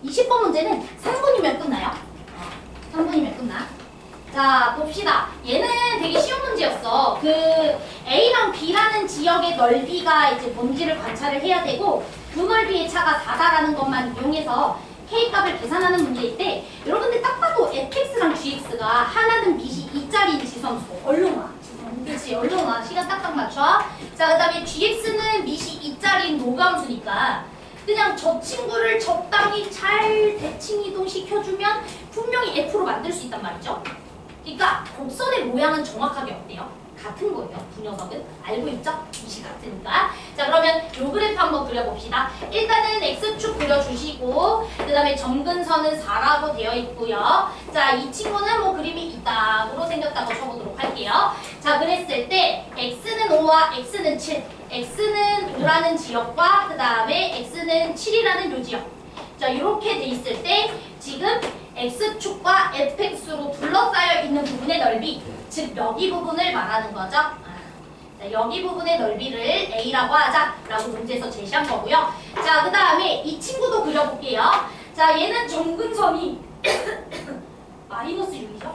20번 문제는 3분이면 끝나요. 3분이면 끝나. 자, 봅시다. 얘는 되게 쉬운 문제였어. 그 A랑 B라는 지역의 넓이가 이제 뭔지를 관찰을 해야 되고 두 넓이의 차가 4다라는 것만 이용해서 K값을 계산하는 문제일 때 여러분들 딱 봐도 fx랑 gx가 하나는 밑이 2짜리인 지선수. 얼른 와. 그렇지, 얼른 와. 시간 딱딱 맞춰. 자, 그 다음에 gx는 밑이 2짜리인 노감수니까 그냥 저 친구를 적당히 잘 대칭 이동 시켜주면 분명히 f로 만들 수 있단 말이죠. 그러니까 곡선의 모양은 정확하게 어때요? 같은 거예요. 두 녀석은. 알고 있죠? 밑이 같으니까. 자, 그러면 요 그래프 한번 그려봅시다. 일단은 x축 그려주시고 그 다음에 점근선은 4라고 되어 있고요. 자, 이 친구는 뭐 그림이 있다고 생겼다고 쳐보도록 할게요. 자, 그랬을 때 x는 5와 x는 7. x는 5라는 지역과 그 다음에 x는 7이라는 요 지역. 자, 이렇게 돼 있을 때 지금 x축과 fx로 둘러싸여 있는 부분의 넓이, 즉 여기 부분을 말하는 거죠. 자, 여기 부분의 넓이를 a라고 하자라고 문제에서 제시한 거고요. 자, 그 다음에 이 친구도 그려볼게요. 자, 얘는 점근선이 마이너스 6이죠.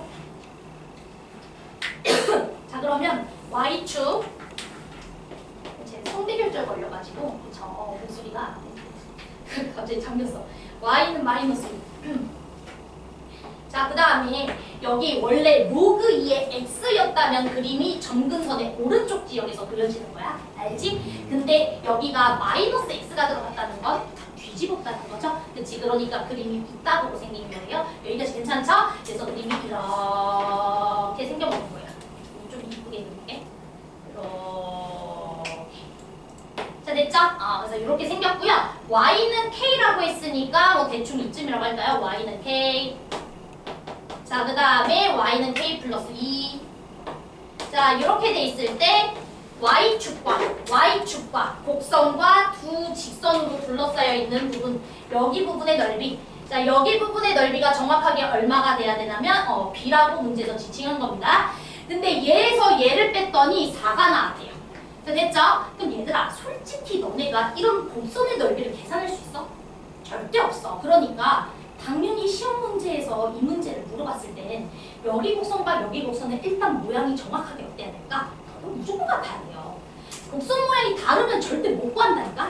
자, 그러면 y축, 제 성대결절 걸려가지고 그쵸? 목소리가 갑자기 잠겼어. y는 마이너스 6. 자, 그 다음에 여기 원래 로그 2의 x였다면 그림이 점근선의 오른쪽 지역에서 그려지는 거야. 알지? 근데 여기가 마이너스 x가 들어갔다는 건 뒤집었다는 거죠. 그치? 그러니까 그림이 이따구로 생긴 거예요. 여기까지 괜찮죠? 그래서 그림이 이렇게 생겨버린 거예요. 좀 이쁘게 그릴게. 이렇게. 자, 됐죠? 그래서 이렇게 생겼고요. y는 k라고 했으니까 뭐 대충 이쯤이라고 할까요? y는 k. 자, 그 다음에 y는 k 플러스 2. 자, 이렇게 돼 있을 때 y축과 곡선과 두 직선으로 둘러싸여 있는 부분, 여기 부분의 넓이. 자, 여기 부분의 넓이가 정확하게 얼마가 돼야 되냐면 b라고 문제에서 지칭한 겁니다. 근데 얘에서 얘를 뺐더니 4가 나왔대요. 자, 됐죠? 그럼 얘들아, 솔직히 너네가 이런 곡선의 넓이를 계산할 수 있어? 절대 없어. 그러니까 당연히 시험 문제에서 이 문제를 물어봤을 땐 여기 곡선과 여기 곡선의 일단 모양이 정확하게 어때야 될까? 무조건 같아야 돼요. 곡선 모양이 다르면 절대 못 구한다니까?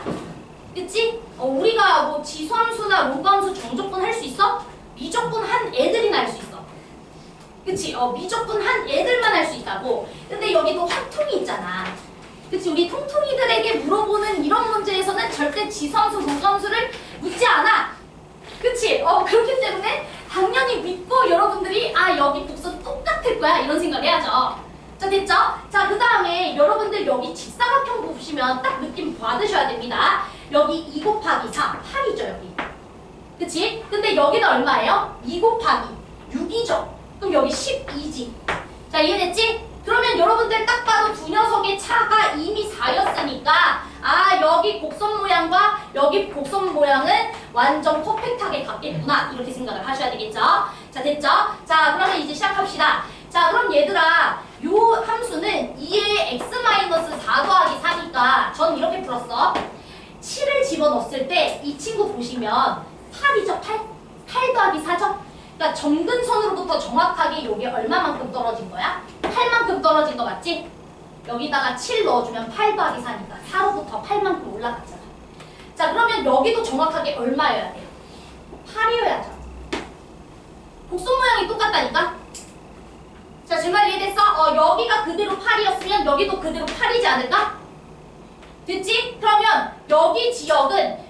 그치? 우리가 뭐 지수함수나 로그함수 정적분 할 수 있어? 미적분 한 애들이나 할 수 있어. 그치? 미적분 한 애들만 할 수 있다고. 근데 여기도 확통이 있잖아. 그치? 우리 통통이들에게 물어보는 이런 문제에서는 절대 지수함수, 로그함수를 묻지 않아. 그치? 그렇기 때문에 당연히 믿고 여러분들이 여기 곡선 똑같을 거야 이런 생각 해야죠. 자, 됐죠? 자, 그 다음에 여러분들 여기 직사각형 보시면 딱 느낌 받으셔야 됩니다. 여기 2 곱하기 4, 8이죠 여기. 그치? 근데 여기는 얼마예요? 2 곱하기 6이죠. 그럼 여기 12지. 자, 이해됐지? 그러면 여러분들 딱 봐도 두 녀석의 차가 이미 4였으니까 여기 곡선 모양과 여기 곡선 모양은 완전 퍼펙트하게 같겠구나 이렇게 생각을 하셔야 되겠죠? 자, 됐죠? 자, 그러면 이제 시작합시다. 자, 그럼 얘들아 요 함수는 2의 x-4 더하기 4니까 전 이렇게 풀었어. 7을 집어넣었을 때 이 친구 보시면 8이죠? 8 더하기 4죠? 그러니까 점근선으로부터 정확하게 요게 얼마만큼 떨어진 거야? 8만큼 떨어진 거 맞지? 여기다가 7 넣어주면 8 더하기 4니까 4로부터 8만큼 올라갔잖아. 자, 그러면 여기도 정확하게 얼마여야 돼요? 8이어야죠. 곡선 모양이 똑같다니까? 자, 정말 이해됐어? 여기가 그대로 8이었으면 여기도 그대로 8이지 않을까? 됐지? 그러면 여기 지역은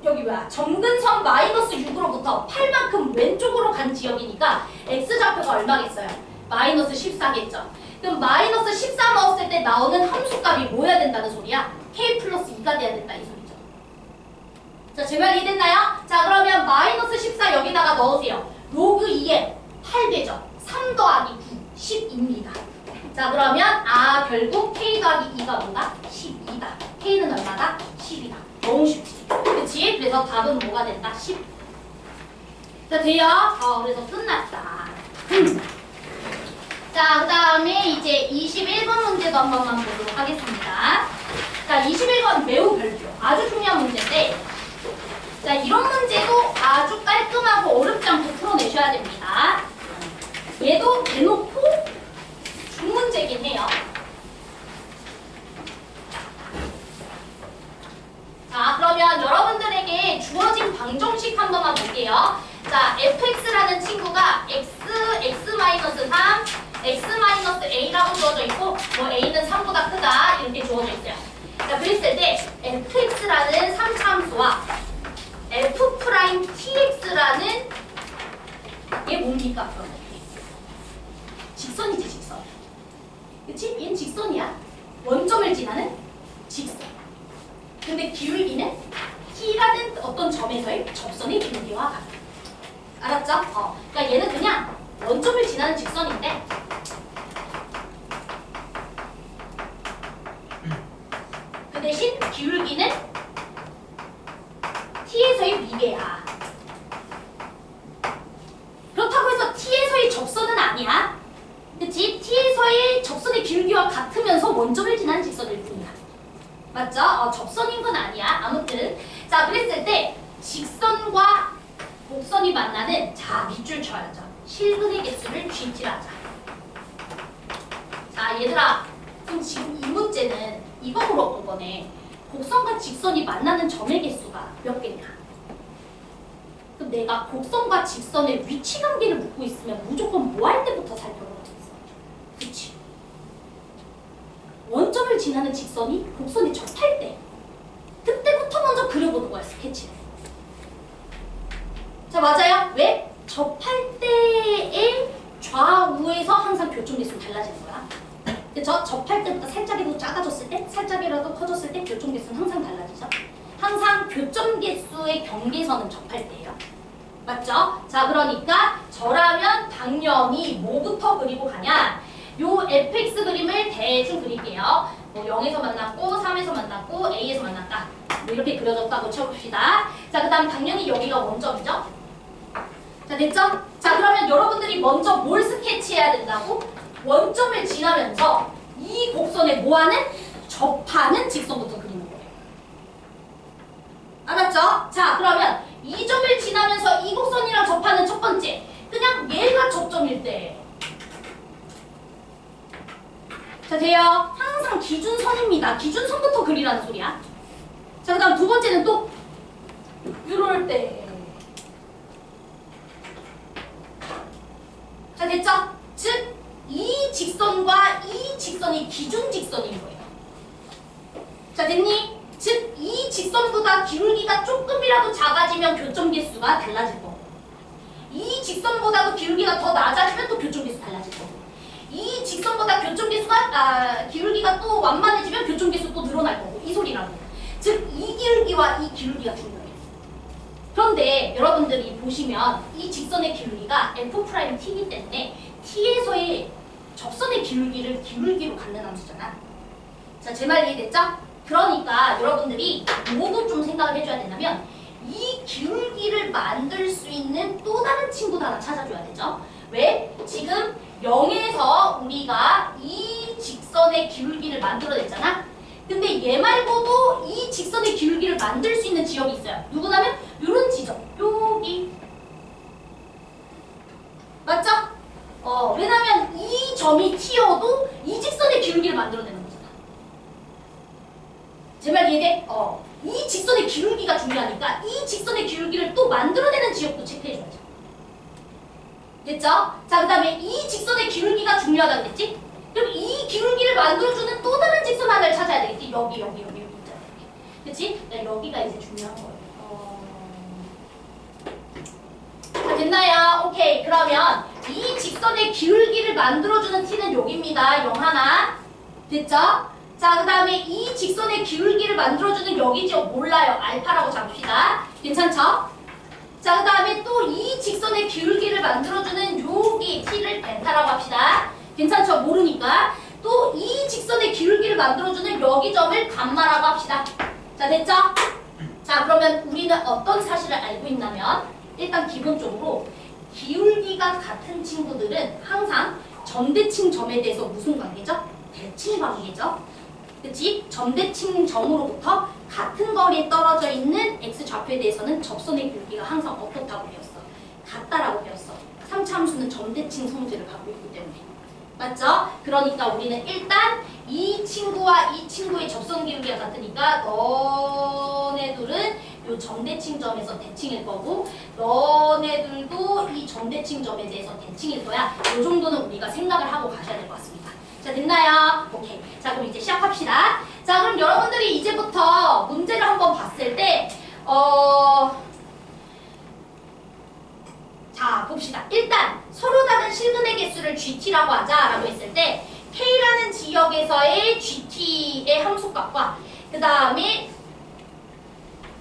여기 뭐야? 점근선 마이너스 6으로부터 8만큼 왼쪽으로 간 지역이니까 x좌표가 얼마겠어요? 마이너스 14겠죠. 그럼 마이너스 14 넣었을 때 나오는 함수값이 뭐여야 된다는 소리야? k 플러스 2가 돼야 된다 이 소리죠. 자, 제 말 이해됐나요? 자, 그러면 마이너스 14 여기다가 넣으세요. 로그 2에 8 되죠. 3 더하기 9, 10입니다. 자, 그러면 결국 k 더하기 2가 뭔가? 12다. k는 얼마다? 10이다. 너무 쉽지. 그치? 그래서 답은 뭐가 된다? 10. 자, 돼요? 그래서 끝났다. 자, 그 다음에 이제 21번 문제도 한 번만 보도록 하겠습니다. 자, 21번 매우 별표. 아주 중요한 문제인데, 자, 이런 문제도 아주 또 어렵지 않게 풀어내셔야 됩니다. 얘도 대놓고 중문제긴 해요. 자, 그러면 여러분들에게 주어진 방정식 한 번만 볼게요. 자, fx라는 친구가 x-3, x-a라고 주어져 있고 뭐 a는 3보다 크다 이렇게 주어져 있어요. 자, 그랬을 때 fx라는 3차함수와 f'tx라는 얘 뭡니까? 그럼 직선이지, 직선. 그치? 얘는 직선이야. 원점을 지나는 직선. 근데 기울기는 t라는 어떤 점에서의 접선의 기울기와 같아. 알았죠? 그러니까 얘는 그냥 원점을 지나는 직선인데 그 대신 기울기는 t에서의 미개야. 그렇다고 해서 t에서의 접선은 아니야. 그치? t에서의 접선의 기울기와 같으면서 원점을 지나는 직선일 뿐이야. 맞죠? 접선인 건 아니야. 아무튼 자, 그랬을 때 직선과 곡선이 만나는 자, 밑줄 쳐야죠. 실근의 개수를 GT라자. 자, 얘들아, 그럼 지금 이 문제는 이거 물어본 거네. 곡선과 직선이 만나는 점의 개수가 몇 개냐? 그럼 내가 곡선과 직선의 위치 관계를 묻고 있으면 무조건 뭐 할 때부터 살펴보겠어? 그치? 원점을 지나는 직선이 곡선이 접할 때 그때부터 먼저 그려보는 거야, 스케치를. 자, 맞아요. 왜? 접할 때의 좌우에서 항상 교점개수는 달라지는 거야. 그쵸? 접할 때부터 살짝이라도 작아졌을 때, 살짝이라도 커졌을 때 교점개수는 항상 달라지죠. 항상 교점개수의 경계선은 접할 때예요. 맞죠? 자, 그러니까 저라면 당연히 뭐부터 그리고 가냐? 요 fx 그림을 대충 그릴게요. 뭐 0에서 만났고 3에서 만났고 a에서 만났다. 뭐 이렇게 그려졌다고 쳐봅시다. 자, 그 다음 당연히 여기가 원점이죠. 자, 됐죠? 자, 그러면 여러분들이 먼저 뭘 스케치해야 된다고? 원점을 지나면서 이 곡선에 뭐하는? 접하는 직선부터 그리는 거예요. 알았죠? 자, 그러면 이 점을 지나면서 이 곡선이랑 접하는 첫 번째, 그냥 얘가 접점일 때. 자, 돼요. 항상 기준선입니다. 기준선부터 그리라는 소리야. 자, 그 다음 두 번째는 또 이럴 때. 자, 됐죠? 즉, 이 직선과 이 직선이 기준 직선인 거예요. 자, 됐니? 즉, 이 직선보다 기울기가 조금이라도 작아지면 교점개수가 달라질 거고, 이 직선보다도 기울기가 더 낮아지면 또 교점개수 달라질 거고, 이 직선보다 기울기가 또 완만해지면 교점개수 또 늘어날 거고, 이 소리라는 거예요. 즉, 이 기울기와 이 기울기가 중요해요. 그런데 여러분들이 보시면 이 직선의 기울기가 f't이기 때문에 t에서의 접선의 기울기를 기울기로 갖는 함수잖아. 자, 제 말 이해됐죠? 그러니까 여러분들이 뭐도 좀 생각을 해줘야 된다면 이 기울기를 만들 수 있는 또 다른 친구도 하나 찾아줘야 되죠. 왜? 지금 0에서 우리가 이 직선의 기울기를 만들어냈잖아. 근데 얘 말고도 이 직선의 기울기를 만들 수 있는 지역이 있어요. 누구냐면 요런 지점, 여기. 맞죠? 왜냐면 이 점이 t여도 이 직선의 기울기를 만들어내는 거잖아. 제 말 이해돼? 이 직선의 기울기가 중요하니까 이 직선의 기울기를 또 만들어내는 지역도 체크해줘야죠. 됐죠? 자, 그 다음에 이 직선의 기울기가 중요하다고 그랬지? 그럼 이 기울기를 만들어주는 또 다른 직선 하나를 찾아야 되겠지? 여기 있잖아. 그치? 여기가 이제 중요한 거예요. 자, 됐나요? 오케이. 그러면 이 직선의 기울기를 만들어주는 t는 여기입니다. 0 하나. 됐죠? 자, 그 다음에 이 직선의 기울기를 만들어주는 여기 지역 몰라요. 알파라고 잡읍시다. 괜찮죠? 자, 그 다음에 또 이 직선의 기울기를 만들어주는 여기 t를 벤타라고 합시다. 괜찮죠? 모르니까. 또 이 직선의 기울기를 만들어주는 여기 점을 감마라고 합시다. 자, 됐죠? 자, 그러면 우리는 어떤 사실을 알고 있냐면 일단 기본적으로 기울기가 같은 친구들은 항상 점대칭 점에 대해서 무슨 관계죠? 대칭 관계죠? 그치? 점대칭 점으로부터 같은 거리에 떨어져 있는 x좌표에 대해서는 접선의 기울기가 항상 어떻다고 배웠어? 같다라고 배웠어. 3차 함수는 점대칭 성질을 갖고 있기 때문에. 맞죠? 그러니까 우리는 일단 이 친구와 이 친구의 접선 기울기가 같으니까 너네들은 요 점대칭점에서 대칭일 거고 너네들도 이 점대칭점에 대해서 대칭일 거야. 요 정도는 우리가 생각을 하고 가셔야 될 것 같습니다. 자, 됐나요? 오케이. 자, 그럼 이제 시작합시다. 자, 그럼 여러분들이 이제부터 문제를 한번 봤을 때 자, 봅시다. 일단 서로 다른 실근의 개수를 GT라고 하자라고 했을 때 K라는 지역에서의 GT의 함수값과 그 다음에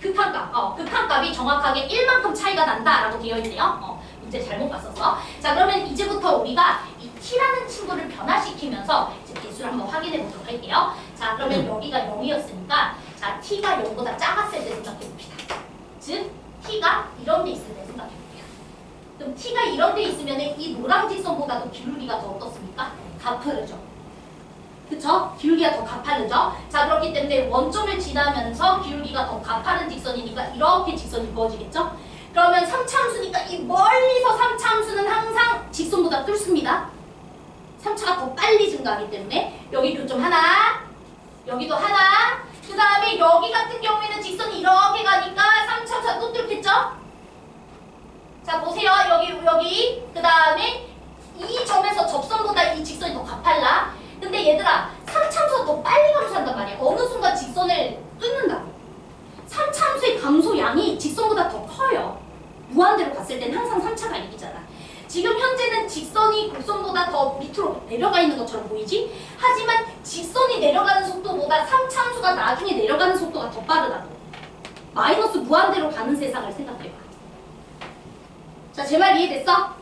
극한값이 정확하게 1만큼 차이가 난다라고 되어 있네요. 문제 잘못 봤었어. 자, 그러면 이제부터 우리가 이 T라는 친구를 변화시키면서 이제 개수를 한번 확인해 보도록 할게요. 자, 그러면 여기가 0이었으니까 자, T가 0보다 작았을 때 생각해 봅시다. 즉, T가 이런 데 있을 때 생각해 볼게요. 그럼 T가 이런 데 있으면 이 노랑 직선보다도 기울기가 더 어떻습니까? 가파르죠. 그쵸? 기울기가 더 가파르죠? 자, 그렇기 때문에 원점을 지나면서 기울기가 더 가파른 직선이니까 이렇게 직선이 그어지겠죠? 그러면 3차 함수니까 이 멀리서 3차 함수는 항상 직선보다 뚫습니다. 3차가 더 빨리 증가하기 때문에 여기 교점 하나, 여기도 하나, 그 다음에 여기 같은 경우에는 직선이 이렇게 가니까 3차가 또 뚫겠죠? 자, 보세요. 여기. 그 다음에 이 점에서 접선보다 이 직선이 더 가팔라. 근데 얘들아, 3참수가 더 빨리 감소한단 말이야. 어느 순간 직선을 뚫는다고. 3참수의 감소량이 직선보다 더 커요. 무한대로 갔을 땐 항상 3차가 이기잖아. 지금 현재는 직선이 곡선보다 더 밑으로 내려가 있는 것처럼 보이지? 하지만 직선이 내려가는 속도보다 3참수가 나중에 내려가는 속도가 더 빠르다고. 마이너스 무한대로 가는 세상을 생각해봐. 자, 제 말 이해됐어?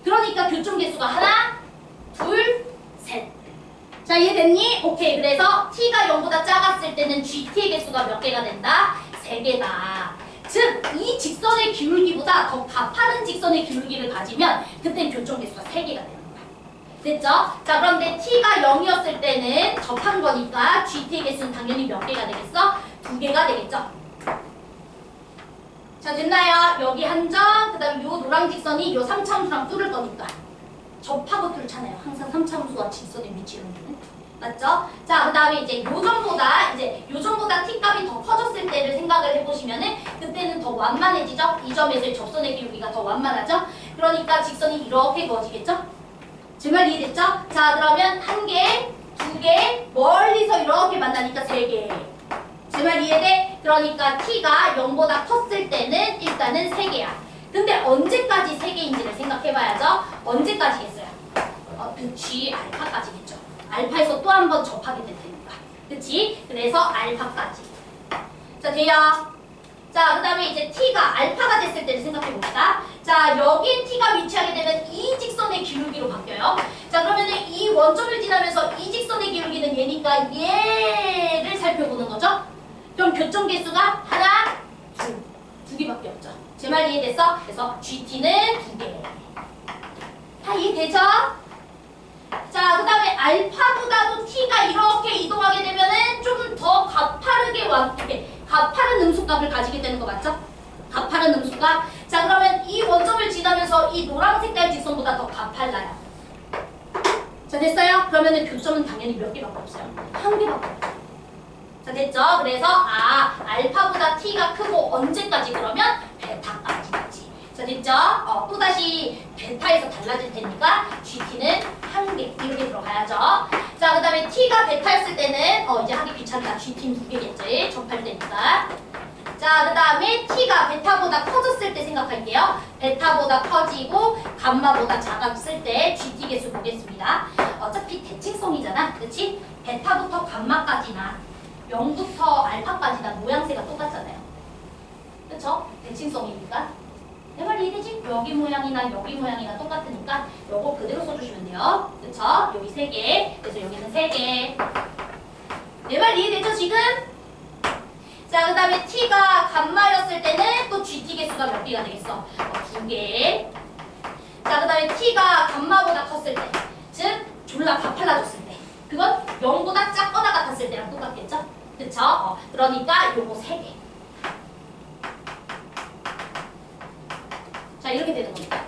그러니까 교점 개수가 하나, 둘, 셋. 자, 이해됐니? 오케이. 그래서 T가 0보다 작았을 때는 GT의 개수가 몇 개가 된다? 3개다. 즉, 이 직선의 기울기보다 더 가파른 직선의 기울기를 가지면 그땐 교점 개수가 3개가 되는 거야. 됐죠? 자, 그런데 T가 0이었을 때는 접한 거니까 GT의 개수는 당연히 몇 개가 되겠어? 2개가 되겠죠? 자, 됐나요? 여기 한 점, 그 다음에 요 노랑 직선이 요 3차 함수랑 뚫을 거니까 접하고 뚫잖아요. 항상 3차 함수와 직선의 위치는. 맞죠? 자, 그 다음에 이제 요점보다 T값이 더 커졌을 때를 생각을 해보시면은 그때는 더 완만해지죠? 이 점에서의 접선의 기울기가 더 완만하죠? 그러니까 직선이 이렇게 그어지겠죠? 제 말 이해됐죠? 자, 그러면 1개, 2개, 멀리서 이렇게 만나니까 3개. 제 말 이해돼? 그러니까 T가 0보다 컸을 때는 일단은 3개야. 근데 언제까지 3개인지를 생각해봐야죠. 언제까지겠어요? 그치, 알파까지겠죠. 알파에서 또 한 번 접하게 될 테니까. 그치? 그래서 알파까지. 자, 돼요? 자, 그 다음에 이제 T가 알파가 됐을 때를 생각해봅시다. 자, 여기에 T가 위치하게 되면 이 직선의 기울기로 바뀌어요. 자, 그러면은 이 원점을 지나면서 이 직선의 기울기는 얘니까 얘를 살펴보는 거죠. 그럼 교점 개수가 하나, 두 개밖에 없죠. 제 말 이해됐어? 그래서 GT는 2개. 다 이해되죠? 자, 그 다음에 알파보다도 T가 이렇게 이동하게 되면은 좀 더 가파르게 가파른 음수값을 가지게 되는 거 맞죠? 가파른 음수값. 자, 그러면 이 원점을 지나면서 이 노란 색깔 직선보다 더 가팔라요. 자, 됐어요? 그러면은 교점은 당연히 몇 개밖에 없어요. 1개밖에 없어요. 자, 됐죠? 그래서 알파보다 T가 크고 언제까지 그러면 베타까지겠지. 자, 됐죠? 또다시 베타에서 달라질 테니까 GT는 1개 이렇게 들어가야죠. 자, 그 다음에 T가 베타였을 때는 이제 하기 귀찮다. GT는 2개겠지. 접할 때니까. 자, 그 다음에 T가 베타보다 커졌을 때 생각할게요. 베타보다 커지고 감마보다 작았을 때 GT 개수 보겠습니다. 어차피 대칭성이잖아. 그치? 베타부터 감마까지나 0부터 알파까지 다 모양새가 똑같잖아요. 그쵸? 대칭성이니까. 내 말 이해되지? 여기 모양이나 여기 모양이나 똑같으니까 요거 그대로 써주시면 돼요. 그쵸? 여기 3개. 그래서 여기는 3개. 내 말 이해되죠, 지금? 자, 그 다음에 T가 감마였을 때는 또 GT 개수가 몇 개가 되겠어? 2개. 자, 그 다음에 T가 감마보다 컸을 때. 즉, 졸라 가팔라졌을 때. 그건 0보다 작거나 같았을 때랑 똑같겠죠? 그쵸? 그러니까 요거 3개. 자, 이렇게 되는 겁니다.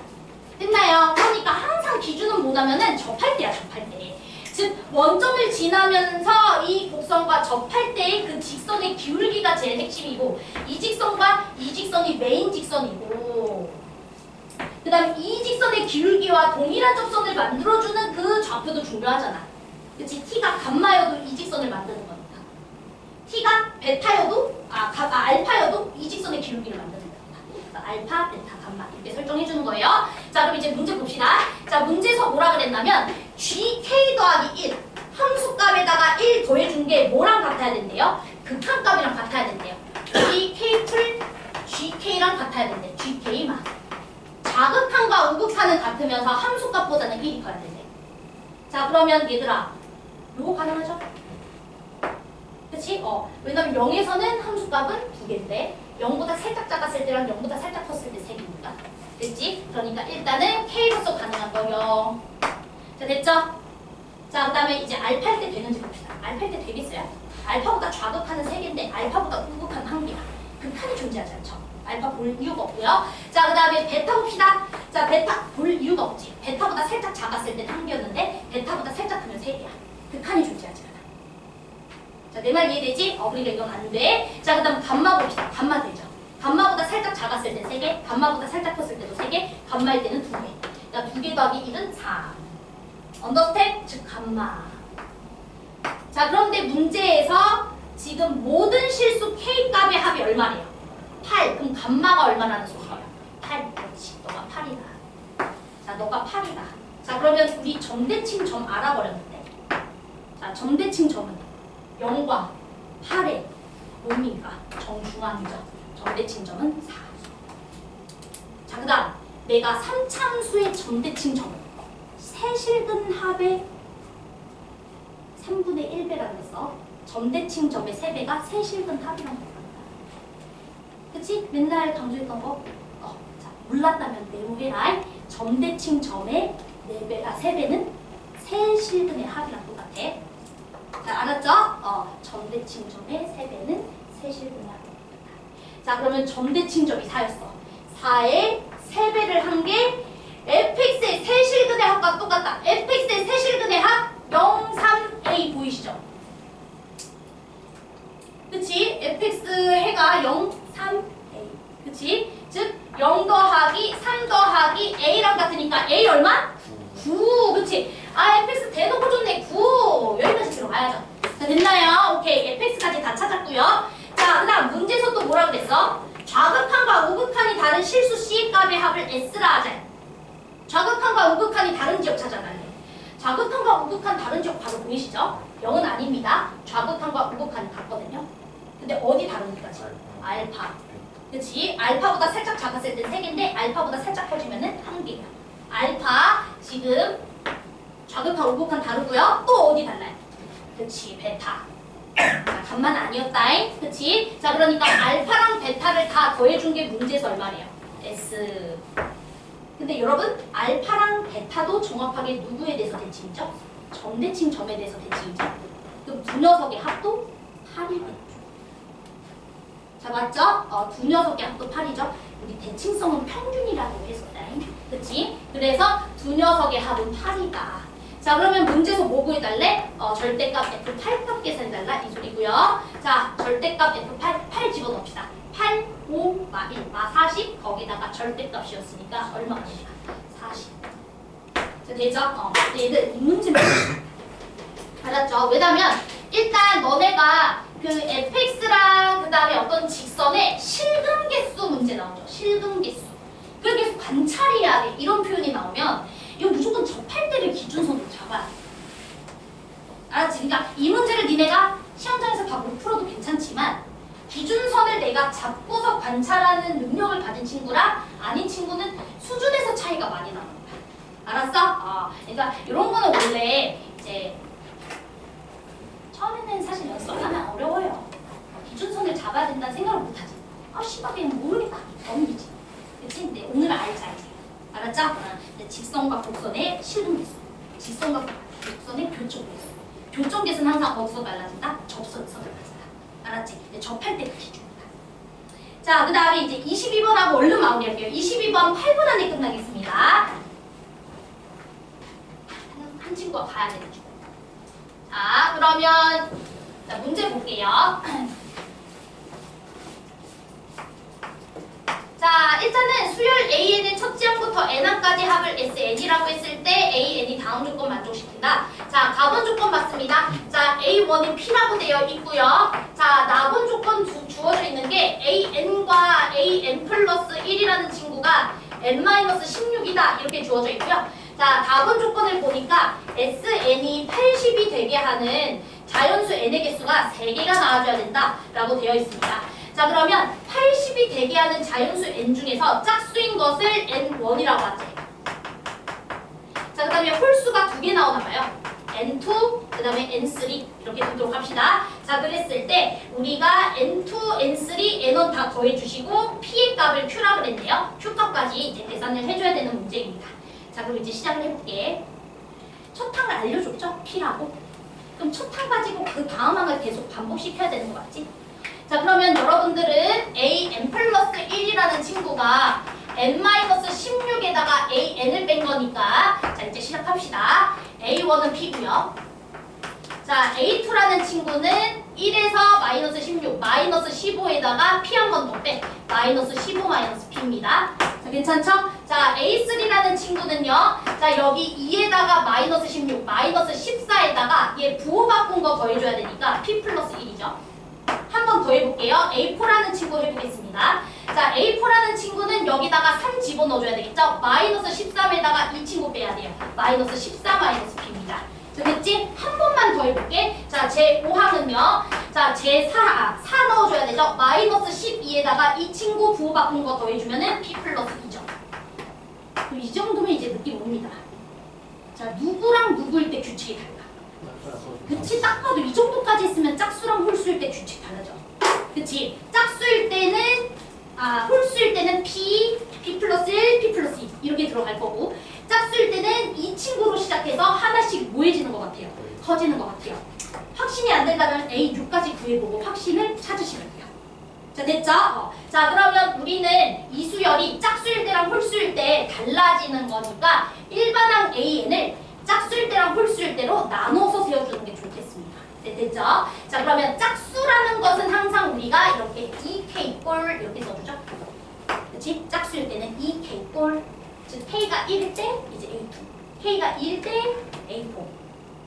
됐나요? 그러니까 항상 기준은 뭐냐면은 접할 때야, 접할 때. 즉 원점을 지나면서 이 곡선과 접할 때의 그 직선의 기울기가 제일 핵심이고, 이 직선과 이 직선이 메인 직선이고, 그 다음에 이 직선의 기울기와 동일한 접선을 만들어주는 그 좌표도 중요하잖아. 그치? t가 감마여도 이 직선을 만드는 거니까. t가 베타여도, 알파여도 이 직선의 기울기를 만드는 거니까. 그러니까 알파, 베타, 감마 이렇게 설정해 주는 거예요. 자, 그럼 이제 문제 봅시다. 자, 문제에서 뭐라 그랬냐면 gk 더하기 1 함수값에다가 1 더해준 게 뭐랑 같아야 된대요? 극한값이랑 같아야 된대요. gk 풀 gk랑 같아야 된대. gk만. 자극한과 우극한은 같으면서 함수값보다는 1이 커야 된대. 자, 그러면 얘들아, 요거 가능하죠? 그치? 왜냐면 0에서는 함수값은 2개인데 0보다 살짝 작았을 때랑 0보다 살짝 컸을 때 3개입니다. 됐지? 그러니까 일단은 K로서 가능한 거 0. 자, 됐죠? 자, 그 다음에 이제 알파일 때 되는지 봅시다. 알파일 때 되겠어요? 알파보다 좌극한은 3개인데 알파보다 우극한은 1개야. 극한이 존재하지 않죠? 알파 볼 이유가 없고요. 자, 그 다음에 베타 봅시다. 자, 베타 볼 이유가 없지. 베타보다 살짝 작았을 때는 1개였는데 베타보다 살짝 크면 3개야. 극한이 존재하지 않아. 자, 내 말 이해되지? 그러니까 이건 안 돼. 자, 그 다음 감마 봅시다. 감마 되죠? 감마보다 살짝 작았을 때 3개, 감마보다 살짝 컸을 때도 3개, 감마일 때는 2개. 그러니까 2개 더하기 1은 4. 언더스탠? 즉 감마. 자, 그런데 문제에서 지금 모든 실수 K값의 합이 얼마래요? 8. 그럼 감마가 얼마라는 소리예요? 8. 그렇지. 너가 8이다. 자, 너가 8이다. 자, 그러면 우리 점대칭 점 알아버렸는데. 자, 점대칭 점은 0과 8의 뭡니까? 정중앙이죠. 점대칭 점은 4. 자, 그 다음 내가 3참수의 점대칭 점은 세실근 합의 3분의 1배라고 했어. 점대칭 점의 3배가 세실근 합이라고 합니다. 그치? 맨날 강조했던 거? 자, 몰랐다면 메모해라. 점대칭 점의 3배는 세실근의 합이랑 똑같아. 자, 알았죠? 점대칭 점의 3배는 세실근의 합이랑 똑같아. 자, 그러면 점대칭 점이 4였어. 4의 3배를 한 게 fx의 세실근의 합과 똑같다. fx의 세실근의 합 0, 3a 보이시죠? 그치? fx 해가 0, 3a. 그치? 즉 0 더하기 3 더하기 a랑 같으니까 a 얼마? 9. 그치? fx 대놓고 줬네. 9. 여기까지 들어가야죠. 자, 됐나요? 오케이. fx까지 다 찾았고요. 자, 그 다음 문제에서 또 뭐라 그랬어? 좌극한과 우극한이 다른 실수 c 값의 합을 s라 하자. 좌극한과 우극한이 다른 지역 찾아달래. 좌극한과 우극한 다른 지역 바로 보이시죠? 0은 아닙니다. 좌극한과 우극한이 같거든요. 근데 어디 다른지까지? 알파. 그치? 알파보다 살짝 작았을 땐 3개인데 알파보다 살짝 커지면은 1개야. 알파 지금 좌극한 우극한 다르고요. 또 어디 달라요? 그치? 베타. 자, 간만 아니었다잉. 그치? 자, 그러니까 알파랑 베타를 다 더해준 게 문제에서 얼마래요? S. 근데 여러분 알파랑 베타도 정확하게 누구에 대해서 대칭이죠? 점대칭 점에 대해서 대칭이죠. 그럼 두 녀석의 합도 8이겠죠. 자, 맞죠? 두 녀석의 합도 8이죠. 우리 대칭성은 평균이라고 했었다잉. 그치? 그래서 두 녀석의 합은 8이다. 자, 그러면 문제에서 뭐 구해달래? 절대값 F8값 계산해달라 이 소리고요. 자, 절대값 F8, 8 집어넣읍시다. 8, 5, 마 1, 마 40. 거기다가 절대값이었으니까 얼마가 됩니까? 40. 자, 되죠? 얘들 이 문제만 알았죠? 왜냐면 일단 너네가 그 fx랑 그 다음에 어떤 직선의 실근계수 문제 나오죠. 실근계수. 그걸 계속 관찰해야 돼. 이런 표현이 나오면 이거 무조건 접할 때를 기준선으로 잡아야 돼. 알았지? 그러니까 이 문제를 니네가 시험장에서 다 못 풀어도 괜찮지만 기준선을 내가 잡고서 관찰하는 능력을 가진 친구랑 아닌 친구는 수준에서 차이가 많이 나는 거야. 알았어? 그러니까 이런 거는 원래 이제 처음에는 사실 연습 안 하면 어려워요. 기준선을 잡아야 된다는 생각을 못 하지. 씨발 그냥 모르겠다. 넘기지. 그치? 근데 오늘 알자 이제. 알았죠? 직선과 곡선의 실근계수. 직선과 곡선의 교점계수. 교점계수는 항상 어디서 달라진다? 접선에서 달라진다. 알았지? 접할 때 기준이다. 자, 그 다음에 이제 22번하고 얼른 마무리할게요. 22번 2번 8분 안에 끝나겠습니다. 한 친구가 가야 되죠. 자, 그러면 자, 문제 볼게요. 자, 일단은 수열 AN의 첫 지항부터 N항까지 합을 SN이라고 했을 때 AN이 다음 조건 만족시킨다. 자, 가본 조건 맞습니다. 자, A1이 P라고 되어 있고요. 자, 나본 조건 주어져 있는 게 AN과 AN 플러스 1이라는 친구가 N-16이다. 이렇게 주어져 있고요. 자, 다본 조건을 보니까 SN이 80이 되게 하는 자연수 N의 개수가 3개가 나와줘야 된다라고 되어 있습니다. 자, 그러면 80이 되게 하는 자연수 N 중에서 짝수인 것을 N1이라고 하지. 자, 그 다음에 홀수가 2개 나오나 봐요. N2, 그 다음에 N3 이렇게 두도록 합시다. 자, 그랬을 때 우리가 N2, N3, N1 다 더해주시고 P의 값을 Q라고 그랬네요. Q 값까지 이제 계산을 해줘야 되는 문제입니다. 자, 그럼 이제 시작을 해볼게. 첫 항을 알려줬죠? P라고. 그럼 첫 항 가지고 그 다음 항을 계속 반복시켜야 되는 거 맞지? 자, 그러면 여러분들은 AN 플러스 1이라는 친구가 N-16에다가 AN을 뺀 거니까 자, 이제 시작합시다. A1은 P고요. 자, A2라는 친구는 1에서 마이너스 16, 마이너스 15에다가 P 한 번 더 빼. 마이너스 15 마이너스 P입니다. 자, 괜찮죠? 자, A3라는 친구는요. 자, 여기 2에다가 마이너스 16, 마이너스 14에다가 얘 부호 바꾼 거 더해줘야 되니까 P 플러스 1이죠. 한 번 더 해볼게요. A4라는 친구 해보겠습니다. 자, A4라는 친구는 여기다가 3 집어넣어줘야 되겠죠? 마이너스 13에다가 이 친구 빼야 돼요. 마이너스 14 마이너스 P입니다. 자, 됐지? 한 번만 더 해볼게. 자, 제 5항은요. 자, 제 4 넣어줘야 되죠? 마이너스 12에다가 이 친구 부호 바꾼 거 더해주면은 P 플러스 2죠. 그럼 이 정도면 이제 느낌 옵니다. 자, 누구랑 누구일 때 규칙이 달라. 그치? 딱 봐도 이 정도까지 있으면 짝수랑 홀수일 때 규칙 다르죠. 그치? 짝수일 때는 홀수일 때는 P 플러스 1, P 플러스 2 이렇게 들어갈 거고 짝수일 때는 이 친구로 시작해서 하나씩 모여지는 것 같아요. 커지는 것 같아요. 확신이 안 된다면 A6까지 구해보고 확신을 찾으시면 돼요. 자, 됐죠? 자, 그러면 우리는 이 수열이 짝수일 때랑 홀수일 때 달라지는 거니까 일반항 AN을 짝수일 때랑 홀수일 때로 나눠서 세워주는 게 좋겠습니다. 네, 됐죠? 자, 그러면 짝수라는 것은 항상 우리가 이렇게 2K꼴 이렇게 써주죠. 그치? 짝수일 때는 2K꼴. 즉, K가 1일 때 이제 A2. K가 2일 때 A4.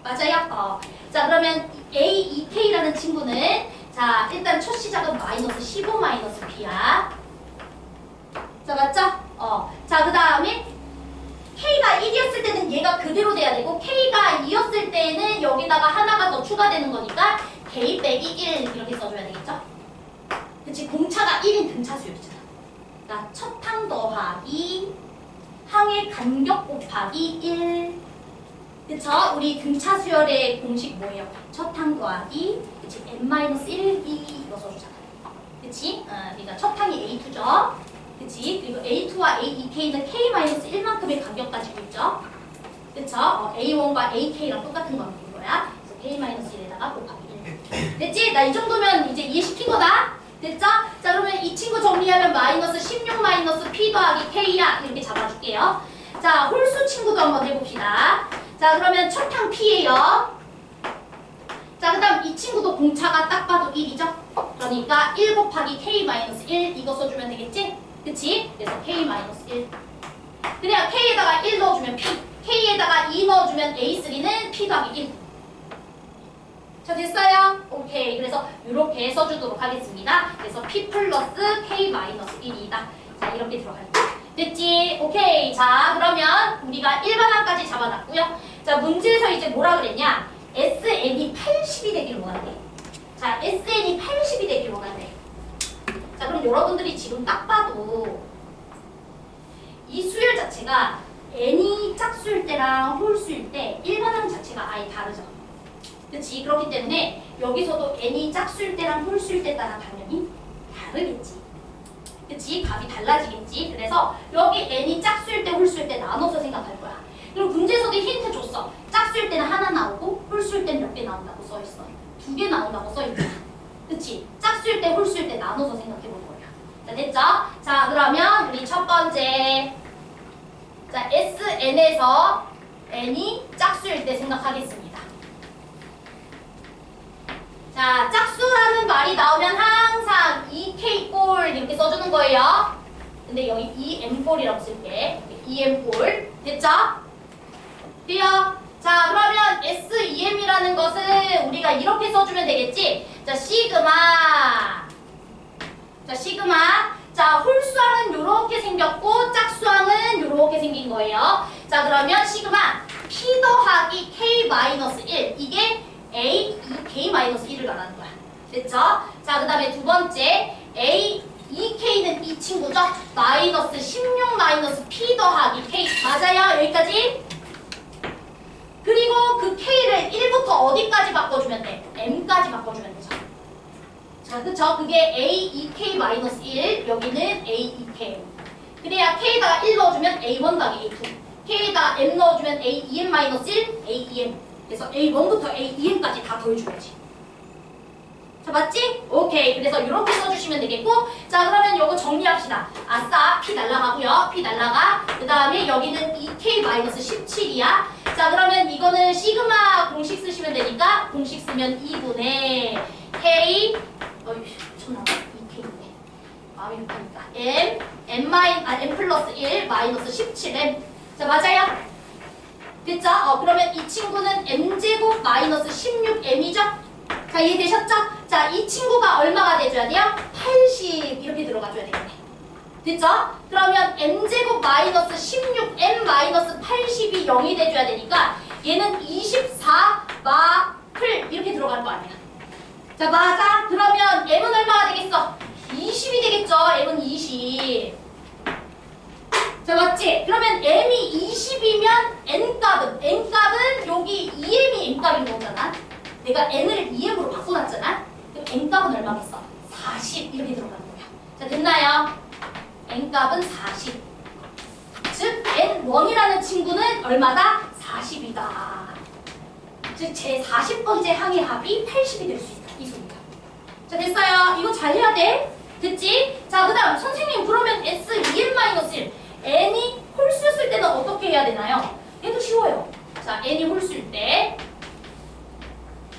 맞아요? 자, 그러면 A2K라는 친구는 자, 일단 첫 시작은 마이너스 15 마이너스 P야. 자, 맞죠? 자, 그 다음에 K가 1이었을 때는 얘가 그대로 돼야 되고 K가 2였을 때는 여기다가 하나가 더 추가되는 거니까 K 빼기 1 이렇게 써줘야 되겠죠? 그치? 공차가 1인 등차수열이잖아. 그러니까 첫 항 더하기 항의 간격 곱하기 1. 그쵸? 우리 등차수열의 공식 뭐예요? 첫 항 더하기 그치? n-1, 2 이거 써주잖아. 그치? 그러니까 첫 항이 A2죠? 그치? 그리고 A2와 A2K는 K-1만큼의 간격 가지고 있죠? 그쵸? A1과 AK랑 똑같은 거야. 그래서 K-1에다가 곱하기 1. 됐지? 나 이 정도면 이제 이해시킨 거다? 됐죠? 자, 그러면 이 친구 정리하면 마이너스 16 마이너스 P 더하기 K야. 이렇게 잡아줄게요. 자, 홀수 친구도 한번 해봅시다. 자, 그러면 첫 항 P예요. 자, 그 다음 이 친구도 공차가 딱 봐도 1이죠? 그러니까 1 곱하기 K-1 이거 써주면 되겠지? 그치? 그래서 K-1 그냥 K에다가 1 넣어주면 P K에다가 2 넣어주면 A3는 P 더하기 1 자, 됐어요? 오케이. 그래서 이렇게 써주도록 하겠습니다. 그래서 P 플러스 K-1이다. 자, 이렇게 들어갈게요. 됐지? 오케이. 자, 그러면 우리가 일반항까지 잡아놨고요. 자, 문제에서 이제 뭐라 그랬냐? SN이 80이 되기를 원한대. 자, SN이 80이 되기를 원한대. 자, 그럼 여러분들이 지금 딱 봐도 이 수열 자체가 n이 짝수일 때랑 홀수일 때 일반항 자체가 아예 다르죠. 그치? 그렇기 때문에 여기서도 n이 짝수일 때랑 홀수일 때 따라 당연히 다르겠지. 그치? 값이 달라지겠지. 그래서 여기 n이 짝수일 때 홀수일 때 나눠서 생각할 거야. 그리고 문제에서도 힌트 줬어. 짝수일 때는 하나 나오고 홀수일 때는 몇 개 나온다고 써있어. 2개 나온다고 써있잖아. 그치? 짝수일 때 홀수일 때 나눠서 생각해 볼 거야. 자, 됐죠? 자, 그러면 우리 첫 번째 자, SN에서 N이 짝수일 때 생각하겠습니다. 자, 짝수라는 말이 나오면 항상 2K꼴 이렇게 써주는 거예요. 근데 여기 2M꼴이라고 쓸게. 2M꼴. 됐죠? 돼요? 자, 그러면 SEM이라는 것을 우리가 이렇게 써주면 되겠지? 자, 시그마. 자, 시그마. 자, 홀수항은 요렇게 생겼고 짝수항은 요렇게 생긴 거예요. 자, 그러면 시그마 P 더하기 K-1 이게 A, K-1을 말하는 거야. 됐죠? 자, 그 다음에 두 번째 A, 2K는 이 친구죠? 마이너스 16 마이너스 P 더하기 K 맞아요? 여기까지? 그리고 그 K를 1부터 어디까지 바꿔주면 돼? M까지 바꿔주면 되죠. 자, 그쵸? 그게 A, 2K-1 여기는 A, 2K 그래야 K에다가 1 넣어주면 A1 더하기 A2 K에다가 M 넣어주면 A, 2M-1 A, 2M 그래서 A1부터 A, 2M까지 다 더해줘야지. 자, 맞지? 오케이. 그래서 이렇게 써주시면 되겠고 자, 그러면 요거 정리합시다. 아싸, P 날라가고요. P 날라가. 그 다음에 여기는 2K-17이야. 자, 그러면 이거는 시그마 공식 쓰시면 되니까 공식 쓰면 2분의 K 미쳤나? 2K인데 마음이 급하니까 M 플러스 1 마이너스 17M 자, 맞아요? 됐죠? 그러면 이 친구는 M제곱 마이너스 16M이죠? 자, 이해되셨죠? 자, 이 친구가 얼마가 돼줘야 돼요? 80 이렇게 들어가줘야 되겠네. 됐죠? 그러면 M제곱 마이너스 16M 마이너스 80이 0이 돼줘야 되니까 얘는 24 마플 이렇게 들어갈 거 아니야. 자, 맞아. 그러면 M은 얼마가 되겠어? 20이 되겠죠? M은 20. 자, 맞지? 그러면 M이 20이면 N값은 여기 2M이 N값인 거잖아. 내가 N을 2M으로 바꿔놨잖아. 그럼 N값은 얼마겠어? 40 이렇게 들어가는 거야. 자, 됐나요? N값은 40. 즉 N1이라는 친구는 얼마다? 40이다. 즉 제 40번째 항의 합이 80이 될 수 있다. 이 소리가. 자, 됐어요. 이거 잘 해야 돼. 됐지? 자, 그 다음 선생님 그러면 S2N-1 N이 홀수였을 때는 어떻게 해야 되나요? 얘도 쉬워요. 자, N이 홀수일 때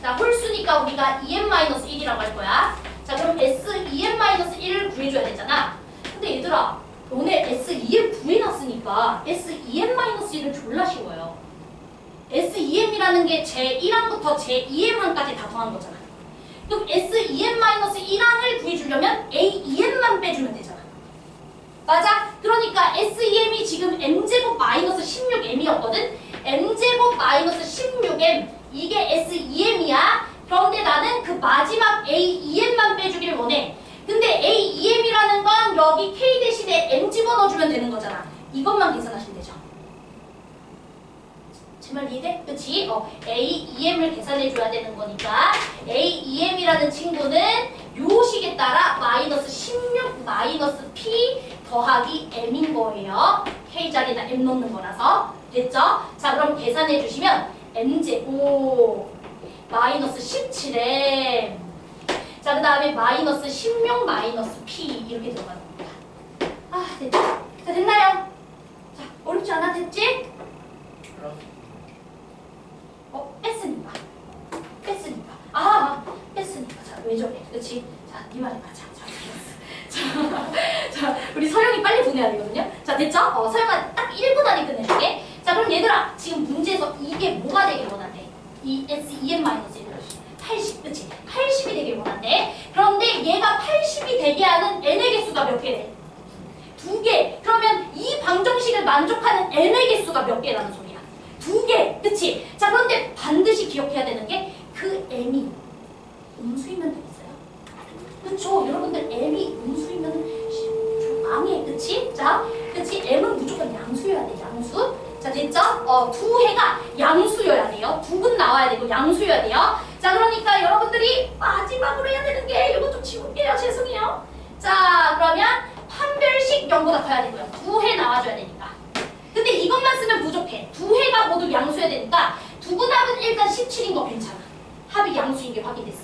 자, 홀수니까 우리가 2n-1이라고 할 거야. 자, 그럼 S2n-1을 구해줘야 되잖아. 근데 얘들아, 너네 S2m 구해놨으니까 S2n-1을 졸라 쉬워요. S2m이라는 게 제1항부터 제2m항까지 다 더한 거잖아. 그럼 S2n-1항을 구해주려면 A2m만 빼주면 되잖아. 맞아? 그러니까 S2m이 지금 m제곱 마이너스 16m이었거든? m제곱 마이너스 16m 이게 S2m이야. 그런데 나는 그 마지막 A2m만 빼주길 원해. 근데 A2m이라는 건 여기 K 대신에 M 집어넣어주면 되는 거잖아. 이것만 계산하시면 되죠. 제 말 이해돼? 그치? A2m을 계산해줘야 되는 거니까 A2m이라는 친구는 요 식에 따라 마이너스 16 마이너스 P 더하기 M인 거예요. K 자리에다 M 넣는 거라서. 됐죠? 자, 그럼 계산해 주시면 M제곱 마이너스 17M 자, 그 다음에 마이너스 16 마이너스 P 이렇게 들어가는 겁니다. 아, 됐죠? 자, 됐나요? 자, 어렵지 않아? 됐지? 뺐으니까. 뺐으니까. 자, 왜 저래? 그치? 자, 네 말이 맞아. 자, 우리 서영이 빨리 보내야 되거든요? 자, 됐죠? 서영아 딱 1분 안에 끝내줄게. 자, 그럼 얘들아, 지금 문제에서 이게 뭐가 되길 원한대? 이 S2n-1 80, 그치? 80이 되길 원한대. 그런데 얘가 80이 되게 하는 n의 개수가 몇 개 돼? 2개. 그러면 이 방정식을 만족하는 n의 개수가 몇 개라는 소리야? 2개. 그치? 자, 그런데 반드시 기억해야 되는 게 그 n이 음수이면 되겠어요? 그쵸? 여러분들 m이 음수이면 좀 망해. 그치? 자, 그치? m은 무조건 양수여야 돼. 양수. 자, 됐죠? 두 해가 양수여야 돼요. 2분 나와야 되고 양수여야 돼요. 자, 그러니까 여러분들이 마지막으로 해야 되는 게 이거 좀 지울게요. 죄송해요. 자, 그러면 판별식 0보다 커야 되고요. 2해 나와줘야 되니까. 근데 이것만 쓰면 부족해. 2해가 모두 양수여야 되니까 두분합은 일단 17인 거 괜찮아. 합이 양수인 게 확인됐어.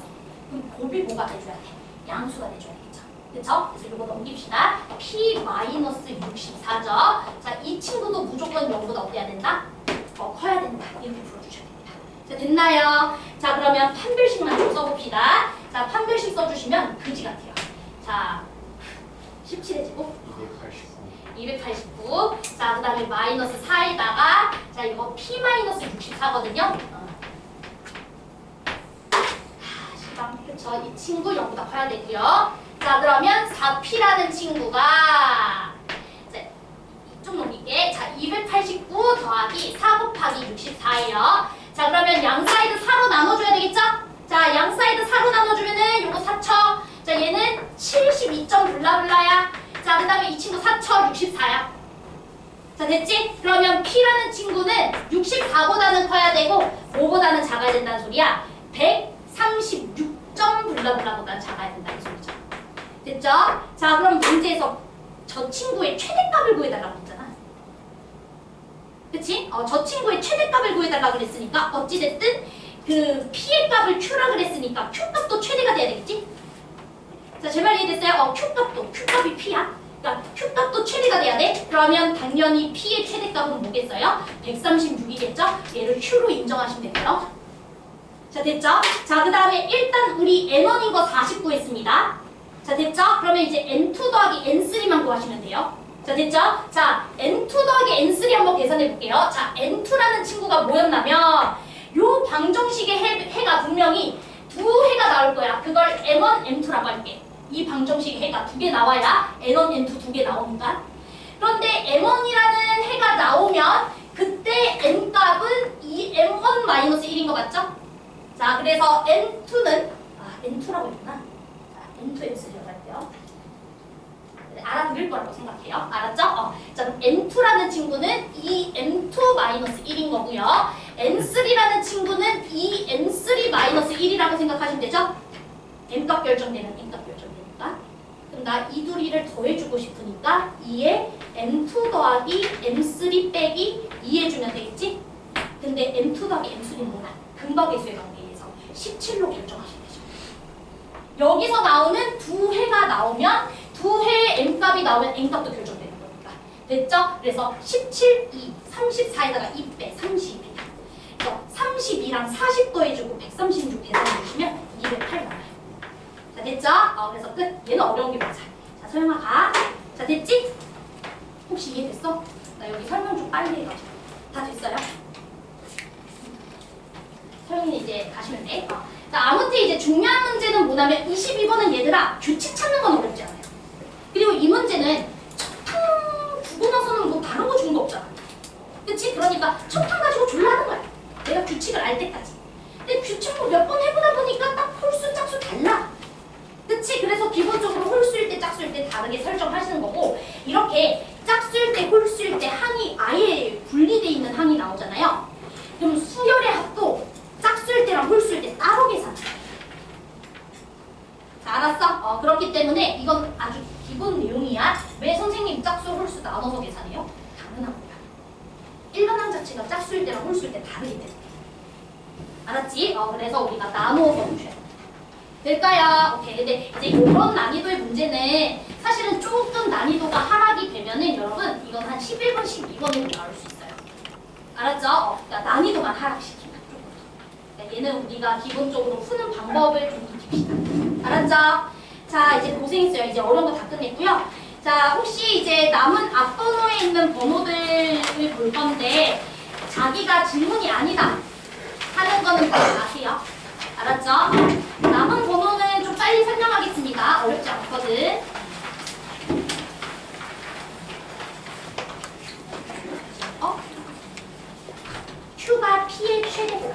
그럼 곱이 뭐가 돼줘야 돼? 양수가 돼줘야 되겠죠. 그쵸? 그래서 이거 넘깁시다. P-64죠. 자, 이 친구도 무조건 0보다 어때야 된다? 커야 된다. 이렇게 풀어주셔야 됩니다. 자, 됐나요? 자, 그러면 판별식만 좀 써봅시다. 자, 판별식 써주시면 그지 같아요. 자, 17의 제곱 289. 자, 그 다음에 마이너스 4에다가 자, 이거 P 마이너스 64거든요. 그쵸? 이 친구 0보다 커야 되고요. 자, 그러면 4P라는 친구가 자, 이쪽 넘길게. 자, 289 더하기 4 곱하기 64예요. 자, 그러면 양 사이드 4로 나눠줘야 되겠죠? 자, 양 사이드 4로 나눠주면은 요거 4쳐. 자, 얘는 72점 블라블라야. 자, 그 다음에 이 친구 4쳐 64야. 자, 됐지? 그러면 P라는 친구는 64보다는 커야 되고 5보다는 작아야 된다는 소리야. 136점 블라블라보다 작아야 된다는 소리죠. 됐죠? 자, 그럼 문제에서 저 친구의 최대값을 구해달라고 했잖아. 그치? 저 친구의 최대값을 구해달라고 그랬으니까 어찌됐든 그 P의 값을 Q라 그랬으니까 Q값도 최대가 돼야 되겠지? 자, 제 말 이해됐어요? Q값이 P야. 그러니까 Q값도 최대가 돼야 돼? 그러면 당연히 P의 최대값은 뭐겠어요? 136이겠죠? 얘를 Q로 인정하시면 돼요. 자, 됐죠? 자, 그 다음에 일단 우리 N1인 거 40 구했습니다. 자, 됐죠? 그러면 이제 N2 더하기 N3만 구하시면 돼요. 자, 됐죠? 자, N2 더하기 N3 한번 계산해 볼게요. 자, N2라는 친구가 뭐였냐면 요 방정식의 해가 분명히 두 해가 나올 거야. 그걸 M1, M2라고 할게. 이 방정식의 해가 두 개 나와야 N1, N2 두 개 나오니까. 그런데 M1이라는 해가 나오면 그때 N값은 이 M1-1인 거 맞죠? 자, 그래서 N2는 N2라고 했구나. 자, N2, N3라고 할게요. 알아들을 거라고 생각해요. 알았죠? 자, 그럼 N2라는 친구는 이 M2-1인 거고요. N3라는 친구는 이 M3-1이라고 생각하시면 되죠? M값 결정되면 N값 결정되니까. 그럼 나 이 둘이를 더해주고 싶으니까 2에 M2 더하기 M3 빼기 2 해주면 되겠지? 근데 M2 더하기 M3는 뭐야? 근박계수의 관계에서 17로 결정하시면 되죠. 여기서 나오는 두 해가 나오면 두 해의 M값이 나오면 N값도 결정되는 거니까. 됐죠? 그래서 17, 2, 34에다가 2 빼, 32. 그래서 32랑 40 더해주고 136 계산해 주시면 208 나와요. 자, 됐죠? 그래서 끝. 얘는 어려운 게 맞아. 자, 소영아 가. 자, 됐지? 혹시 이해됐어? 나 여기 설명 좀 빨리 해가지고. 다 됐어요? 소영이는 이제 가시면 돼. 자, 아무튼 이제 중요한 문제는 뭐냐면 22번은 얘들아 규칙 찾는 건 어렵지 않아요. 그리고 이 문제는 첫탕 주고 나서는 뭐 다른 거 주는 거 없잖아. 그치? 그러니까 첫탕 가지고 졸라 하는 거야. 내가 규칙을 알 때까지. 근데 규칙 뭐 몇 번 해보다 보니까 딱 홀수 짝수 달라. 그치? 그래서 기본적으로 홀수일 때 짝수일 때 다르게 설정하시는 거고, 이렇게 짝수일 때 홀수일 때 항이 아예 분리되어 있는 항이 나오잖아요. 그럼 수열의 합도 짝수일 때랑 홀수일 때 따로 계산해. 자, 알았어? 그렇기 때문에 이건 아주 기본 내용이야. 왜 선생님 짝수 홀수 나눠서 계산해요? 당연한 거야. 일반항 자체가 짝수일 때랑 홀수일 때 다르기 때문에. 알았지? 그래서 우리가 나누어서 보셔야 돼. 될까요? 오케이. 근데 이제 이런 난이도의 문제는 사실은 조금 난이도가 하락이 되면은 여러분 이건 한 11번, 12번으로 나올 수 있어요. 알았죠? 그러니까 난이도만 하락시키면 조금 더. 그러니까 얘는 우리가 기본적으로 푸는 방법을 좀 익힙시다. 알았죠? 자, 이제 고생했어요. 이제 어려운 거 다 끝냈고요. 자, 혹시 이제 남은 앞번호에 있는 번호들을 볼 건데 자기가 질문이 아니다 하는 거는 다 아세요? 알았죠? 남은 번호는 좀 빨리 설명하겠습니다. 어렵지 않거든. Q가 P의 최대고.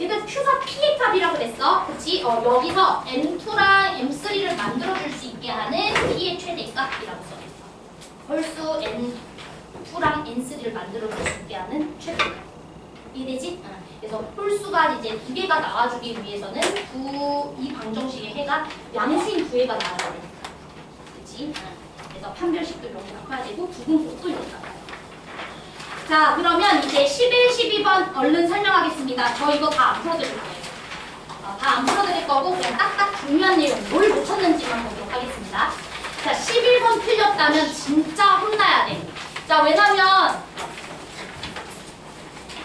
얘들 Q가 P의 값이라고 그랬어. 그치? 여기서 M2랑 M3를 만들어줄 수 있게 하는 P의 최대값이라고 써있어. 홀수 N2랑 N3를 만들어줄 수 있게 하는 최대값. 이해되지? 그래서 홀수가 이제 두 개가 나와주기 위해서는 이 방정식의 해가 양수인 두 해가 나와야 되니까. 그치? 그래서 판별식도 여기다 커야 되고 부분법도 여기다 가요. 자, 그러면 이제 11, 12번 얼른 설명하겠습니다. 저 이거 다 안 풀어드릴 거예요. 다 안 풀어드릴 거고 그냥 딱딱 중요한 내용 뭘 놓쳤는지만 보도록 하겠습니다. 틀렸다면 진짜 혼나야 돼. 자, 왜냐면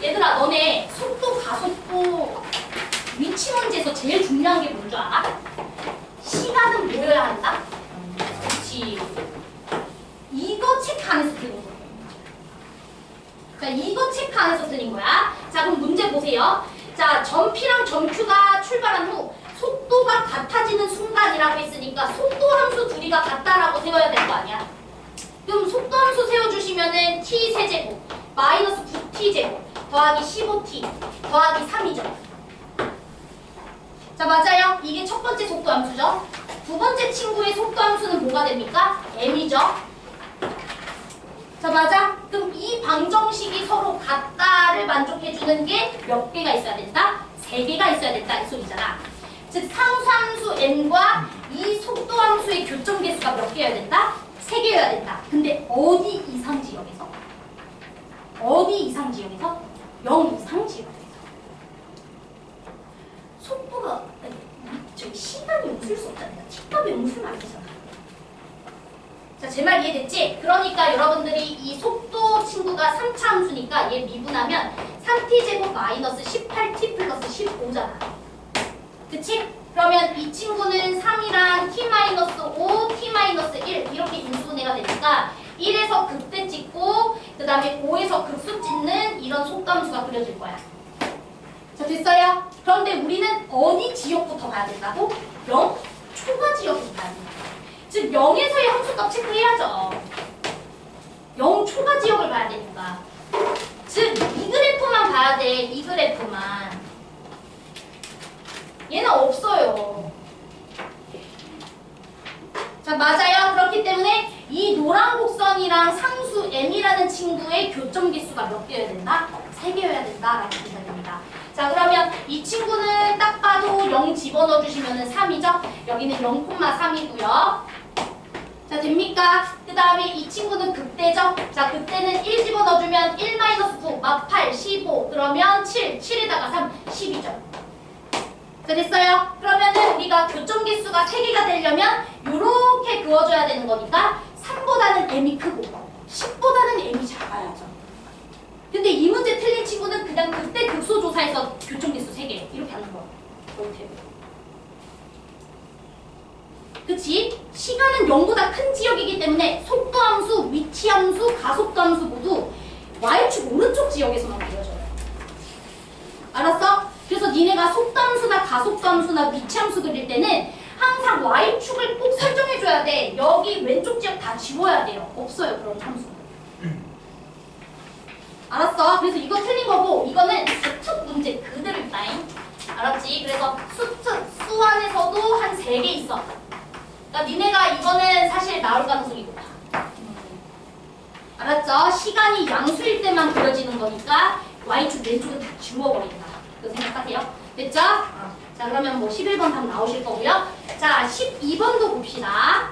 얘들아, 너네 속도, 가속도, 위치 문제에서 제일 중요한 게 뭔 줄 알아? 시간은 뭐여야 한다? 그렇지. 이거 체크 안 해서 틀린 거야. 자, 이거 체크 안 해서 틀린 거야. 자, 그럼 문제 보세요. 자, 점 P랑 점 Q가 출발한 후 속도가 같아지는 순간이라고 했으니까 속도 함수 둘이가 같다라고 세워야 될 거 아니야. 그럼 속도 함수 세워주시면은 t 세제곱 마이너스 9t제곱 더하기 15t 더하기 3이죠. 자, 맞아요. 이게 첫 번째 속도 함수죠. 두 번째 친구의 속도 함수는 뭐가 됩니까? m이죠. 자, 맞아. 그럼 이 방정식이 서로 같다를 만족해주는 게 몇 개가 있어야 된다? 3개가 있어야 된다 이 소리잖아. 즉 상수함수 n과 이 속도함수의 교점 개수가 몇 개여야 된다? 3개여야 된다. 근데 어디 이상 지역에서? 어디 이상 지역에서? 0 이상 지역에서. 속도가 저기 시간이 웃을 수 없잖아요. 틱밥이 웃으면 안 되잖아. 자, 제 말 이해됐지? 그러니까 여러분들이 이 속도 친구가 3차 함수니까 얘 미분하면 3t제곱 마이너스 18t 플러스 15잖아. 그치? 그러면 이 친구는 3이랑 t-5, t-1 이렇게 인수분해가 되니까 1에서 극대 찍고 그 다음에 5에서 극수 찍는 이런 속도함수가 그려질 거야. 자, 됐어요? 그런데 우리는 어디 지역부터 봐야 된다고? 0? 초과 지역부터 봐야 된다. 즉 0에서의 함수값 체크해야죠. 0 초과 지역을 봐야 되니까. 즉 이 그래프만 봐야 돼. 이 그래프만. 얘는 없어요. 자, 맞아요. 그렇기 때문에 이 노란 곡선이랑 상수 m이라는 친구의 교점 개수가 몇 개여야 된다? 3개여야 된다라고 보셔야 됩니다. 자, 그러면 이 친구는 딱 봐도 0 집어넣어 주시면 3이죠? 여기는 0,3이고요. 자, 됩니까? 그 다음에 이 친구는 극대죠? 자, 극대는 1 집어넣어주면 1-9, 막 8, 15, 그러면 7, 7에다가 3, 10이죠. 자, 됐어요? 그러면은 우리가 교점 개수가 3개가 되려면 요렇게 그어줘야 되는 거니까 3보다는 m이 크고 10보다는 m이 작아야죠. 근데 이 문제 틀린 친구는 그냥 극대 극소 조사에서 교점 개수 3개 이렇게 하는 거야. 이렇게. 그치? 시간은 0보다 큰 지역이기 때문에 속도함수, 위치함수, 가속도함수 모두 y축 오른쪽 지역에서만 그려져요. 알았어? 그래서 니네가 속도함수나 가속도함수나 위치함수 그릴 때는 항상 y축을 꼭 설정해줘야 돼. 여기 왼쪽 지역 다 지워야 돼요. 없어요, 그런 함수. 알았어? 그래서 이거 틀린 거고 이거는 수특 문제 그대로 있다잉. 알았지? 그래서 수특, 수 안에서도 한 3개 있어. 그러니까 니네가 이거는 사실 나올 가능성이 높아. 알았죠? 시간이 양수일 때만 그려지는 거니까 y축 왼쪽은 다 지워버린다. 그거 생각하세요? 됐죠? 자, 그러면 뭐 11번 답 나오실 거고요. 자, 12번도 봅시다.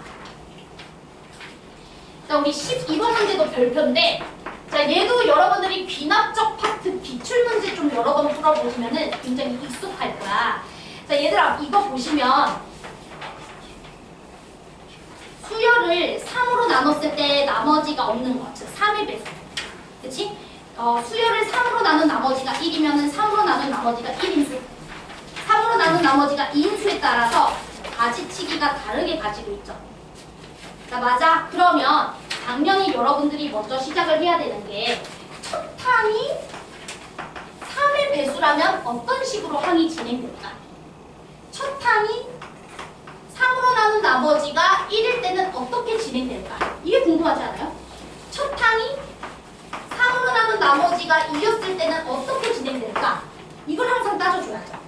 자, 우리 12번 문제도 별표인데 자, 얘도 여러분들이 귀납적 파트 기출문제 좀 여러 번 풀어보시면은 굉장히 익숙할 거야. 자, 얘들아, 이거 보시면 수열을 3으로 나눴을 때 나머지가 없는 것, 즉 3의 배수. 그치? 수열을 3으로 나눈 나머지가 1이면 3으로 나눈 나머지가 1인수. 3으로 나눈 나머지가 2인수에 따라서 가지치기가 다르게 가지고 있죠. 자, 맞아. 그러면 당연히 여러분들이 먼저 시작을 해야 되는 게 첫 항이 3의 배수라면 어떤 식으로 항이 진행될까? 첫 항이 3으로 나눈 나머지가 1일 때는 어떻게 진행될까? 이게 궁금하지 않아요? 첫 항이 3으로 나눈 나머지가 2였을 때는 어떻게 진행될까? 이걸 항상 따져줘야죠.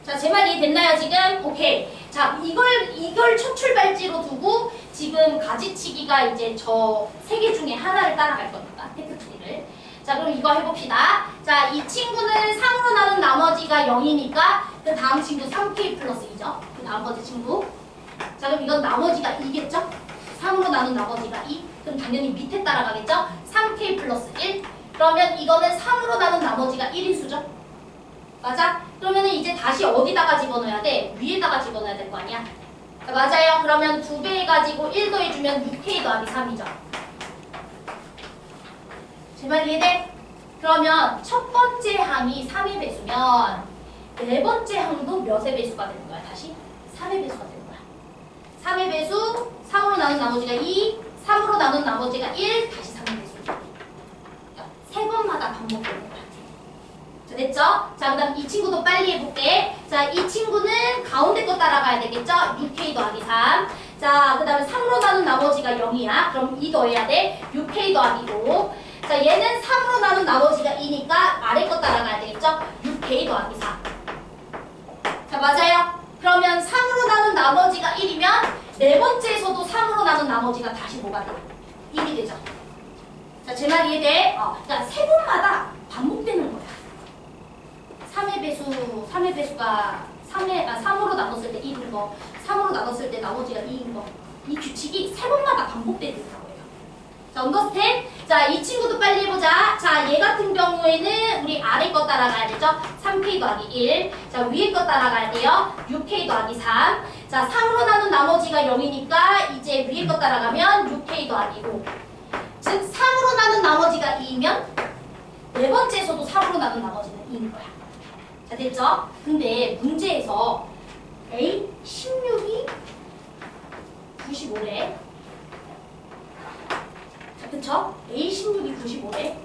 자, 제 말 이해됐나요, 지금? 오케이. 자, 이걸 첫 출발지로 두고 지금 가지치기가 이제 저 3개 중에 하나를 따라갈 거니까, 테크트리를. 자, 그럼 이거 해봅시다. 자, 이 친구는 3으로 나눈 나머지가 0이니까 그 다음 친구 3k 플러스 2죠. 그 다음 번째 친구. 자, 그럼 이건 나머지가 2겠죠? 3으로 나눈 나머지가 2. 그럼 당연히 밑에 따라가겠죠? 3k 플러스 1. 그러면 이거는 3으로 나눈 나머지가 1인수죠? 맞아? 그러면은 이제 다시 어디다가 집어넣어야 돼? 위에다가 집어넣어야 될 거 아니야? 자, 맞아요. 그러면 2배 해가지고 1 더해주면 6k 더하기 3이죠. 제 말 이해돼? 그러면 첫 번째 항이 3의 배수면 네 번째 항도 몇의 배수가 되는 거야? 다시 3의 배수가 되는 거야. 3의 배수, 3으로 나눈 나머지가 2, 3으로 나눈 나머지가 1, 다시 3의 배수. 그러니까 세 번마다 반복되는 거야. 자, 됐죠? 자, 그 다음 이 친구도 빨리 해볼게. 자, 이 친구는 가운데 거 따라가야 되겠죠? 6k 더하기 3. 자, 그 다음에 3으로 나눈 나머지가 0이야. 그럼 2 더해야 돼. 6k 더하기 5. 자, 얘는 3으로 나눈 나머지가 2니까 아래 거 따라가야 되겠죠? 6k 더하기 4. 자, 맞아요. 그러면 3으로 나눈 나머지가 1이면 네 번째에서도 3으로 나눈 나머지가 다시 뭐가 돼? 1이 되죠. 자, 제 말 이해돼? 그러니까 세 번마다 반복되는 거야. 3의 배수가 3으로 나눴을 때 1인 거, 3으로 나눴을 때 나머지가 2인 거. 이 규칙이 세 번마다 반복되는 거예요. 자, 언더스탠? 자, 이 친구도 빨리 해보자. 자, 얘 같은 경우에는 우리 아래 거 따라가야 되죠? 3k 더하기 1. 자, 위에 거 따라가야 돼요. 6k 더하기 3. 자, 3으로 나눈 나머지가 0이니까 이제 위에 거 따라가면 6k 더하기 5. 즉, 3으로 나눈 나머지가 2이면 네 번째에서도 3으로 나눈 나머지는 2인 거야. 자, 됐죠? 근데 문제에서 A 16이 95래. 자, 그쵸? A 16이 95래.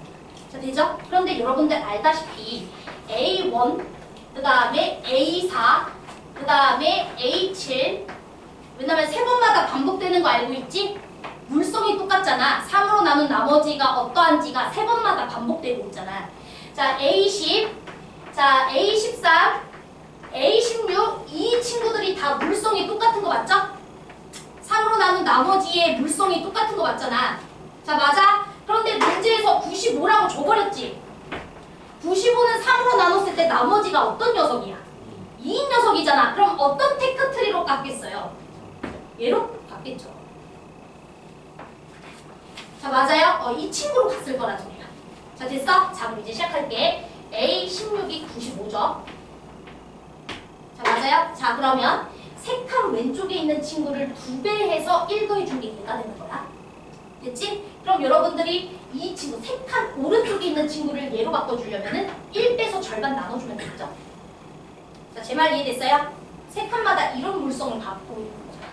자, 되죠? 그런데 여러분들 알다시피 A1, 그 다음에 A4, 그 다음에 A7. 왜냐면 세 번마다 반복되는 거 알고 있지? 물성이 똑같잖아. 3으로 나눈 나머지가 어떠한지가 세 번마다 반복되고 있잖아. 자, A10. 자, A13, A16 이 친구들이 다 물성이 똑같은 거 맞죠? 3으로 나눈 나머지의 물성이 똑같은 거 맞잖아. 자, 맞아? 그런데 문제에서 95라고 줘버렸지? 95는 3으로 나눴을 때 나머지가 어떤 녀석이야? 2인 녀석이잖아. 그럼 어떤 테크트리로 깎겠어요? 얘로 깎겠죠. 자, 맞아요? 이 친구로 갔을 거란 소리야. 자, 됐어? 자, 그럼 이제 시작할게. A16이 95죠. 자, 맞아요? 자, 그러면 세 칸 왼쪽에 있는 친구를 2배 해서 1 더해준 게 얘가 되는 거야. 됐지? 그럼 여러분들이 이 친구, 세 칸 오른쪽에 있는 친구를 얘로 바꿔주려면은 1 빼서 절반 나눠주면 되겠죠? 자, 제 말 이해됐어요? 세 칸마다 이런 물성을 갖고 있는 거잖아.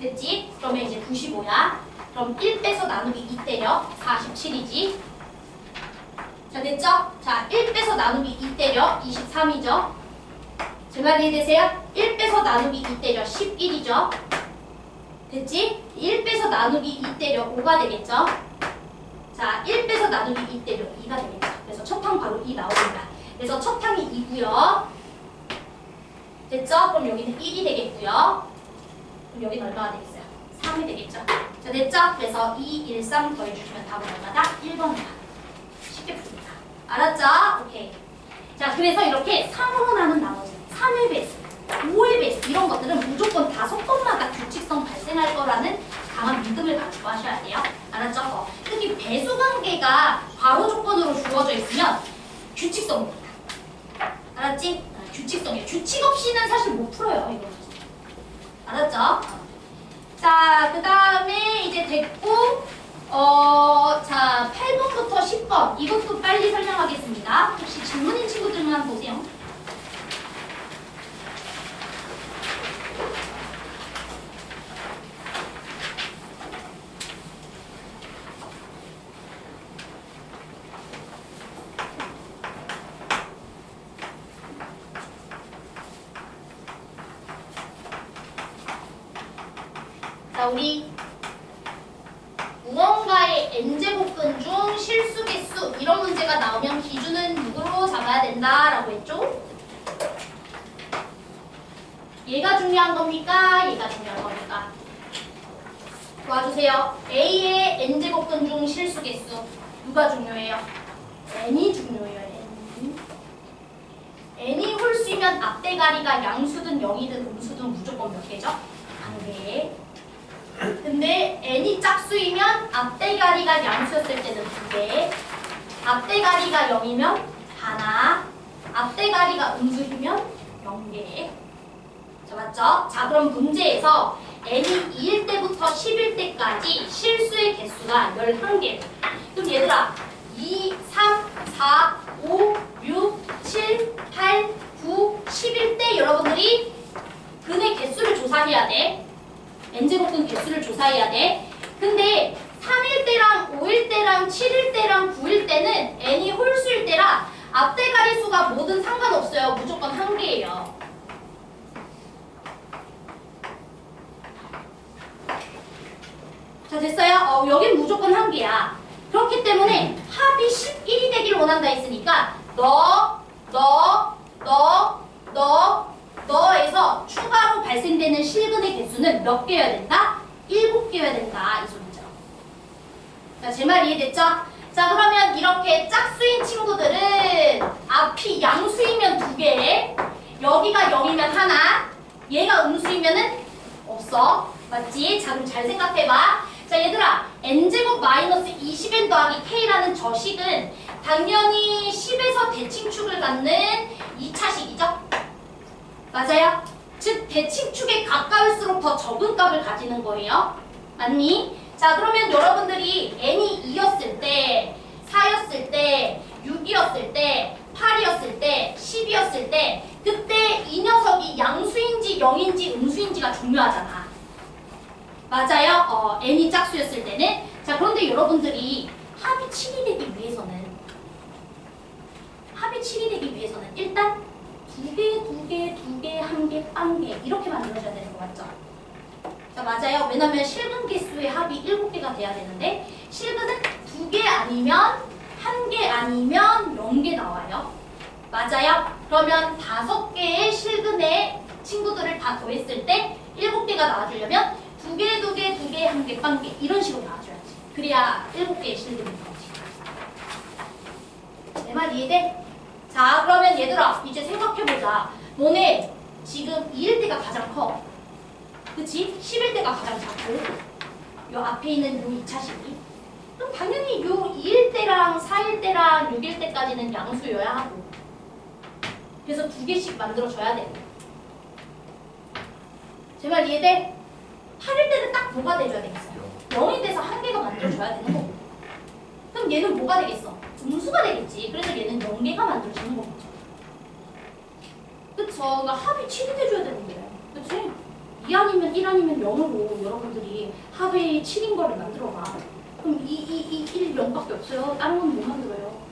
됐지? 그러면 이제 95야. 그럼 1 빼서 나누기 2 때려. 47이지. 자, 됐죠? 자, 1 빼서 나누기 2 때려. 23이죠? 제 말 이해되세요? 1 빼서 나누기 2 때려. 11이죠? 됐지? 1 빼서 나누기 2 때려. 5가 되겠죠? 자, 1 빼서 나누기 2 때려. 2가 되겠죠? 그래서 첫 항 바로 2 나옵니다. 그래서 첫 항이 2고요. 됐죠? 그럼 여기는 1이 되겠고요. 그럼 여기는 얼마가 되겠어요? 3이 되겠죠? 자, 됐죠? 그래서 2, 1, 3 더해주시면 답은 얼마다? 1번이다. 쉽게 풉니다. 알았죠? 오케이. 자, 그래서 이렇게 3으로 나눈 나머지 3의 배수, 5의 배수 이런 것들은 무조건 5번마다 규칙성 발생할 거라는 강한 믿음을 가지고 하셔야 돼요. 알았죠? 특히 배수 관계가 괄호 조건으로 주어져 있으면 규칙성입니다. 알았지? 규칙성이에요. 규칙 없이는 사실 못 풀어요. 이거. 알았죠? 자, 그 다음에 이제 됐고 자, 8번부터 10번 이것도 빨리 설명하겠습니다. 혹시 질문인 친구들만 보세요. 자, 우리 무언가의 n제곱근 중 실수 개수 이런 문제가 나오면 기준은 누구로 잡아야 된다라고 했죠? 얘가 중요한 겁니까? 얘가 중요한 겁니까? 도와주세요. A의 n제곱근 중 실수 개수 누가 중요해요? n이 중요해요. n이 홀수이면 앞대가리가 양수든 0이든 음수든 무조건 몇 개죠? 한 개. 근데 n이 짝수이면 앞대가리가 양수였을 때는 2개, 앞대가리가 0이면 하나, 앞대가리가 음수이면 0개. 자, 맞죠? 자, 그럼 문제에서 n이 2일 때부터 10일 때까지 실수의 개수가 11개. 그럼 얘들아 2, 3, 4, 5, 6, 7, 8, 9, 10일 때 여러분들이 근의 개수를 조사해야 돼. n제곱근 개수를 조사해야 돼. 근데 3일 때랑 5일 때랑 7일 때랑 9일 때는 n이 홀수일 때라 앞대가리 수가 뭐든 상관없어요. 무조건 1개예요. 자, 됐어요? 여긴 무조건 1개야. 그렇기 때문에 합이 11이 되길 원한다 했으니까 너에서 추가로 발생되는 실근의 개수는 몇 개여야 된다? 7개여야 된다. 이 소리죠. 자, 제 말 이해됐죠? 자, 그러면 이렇게 짝수인 친구들은 앞이 양수이면 2개, 여기가 0이면 하나, 얘가 음수이면은 없어. 맞지? 자, 그럼 잘 생각해봐. 자, 얘들아, n제곱 마이너스 20n 더하기 k라는 저 식은 당연히 10에서 대칭축을 갖는 2차식이죠? 맞아요? 즉, 대칭축에 가까울수록 더 적은 값을 가지는 거예요. 맞니? 자, 그러면 여러분들이 n이 2였을 때, 4였을 때, 6이었을 때, 8이었을 때, 10이었을 때 그때 이 녀석이 양수인지 0인지 음수인지가 중요하잖아. 맞아요? n이 짝수였을 때는. 자, 그런데 여러분들이 합이 7이 되기 위해서는 일단 2개, 1개, 빵개 이렇게 만들어줘야 되는 거 맞죠? 자, 맞아요. 왜냐면 실근 개수의 합이 7개가 돼야 되는데 실근은 2개 아니면 1개 아니면 0개 나와요. 맞아요? 그러면 5개의 실근의 친구들을 다 더했을 때 7개가 나와주려면 2개, 1개, 빵개 이런 식으로 나와줘야지. 그래야 7개의 실근이 나오지. 내 말 이해돼? 자, 그러면 얘들아 이제 생각해보자. 너네 지금 2일 때가 가장 커. 그치? 10일 때가 가장 작고 요 앞에 있는 요 2차식이 그럼 당연히 요 2일 때랑 4일 때랑 6일 때까지는 양수여야 하고 그래서 2개씩 만들어줘야 돼. 제 말 이해돼? 8일 때는 딱 뭐가 돼줘야 되겠어요? 0이 돼서 1개가 만들어줘야 되는 거고 그럼 얘는 뭐가 되겠어? 음수가 되겠지. 그래서 얘는 0개가 만들어지는 거겠죠. 그쵸? 그러니까 합이 7이 돼줘야 되는 거예요. 그치? 2 아니면 1 아니면 0으로 여러분들이 합이 7인 거를 만들어봐. 그럼 1, 0밖에 없어요. 다른 건 못 만들어요.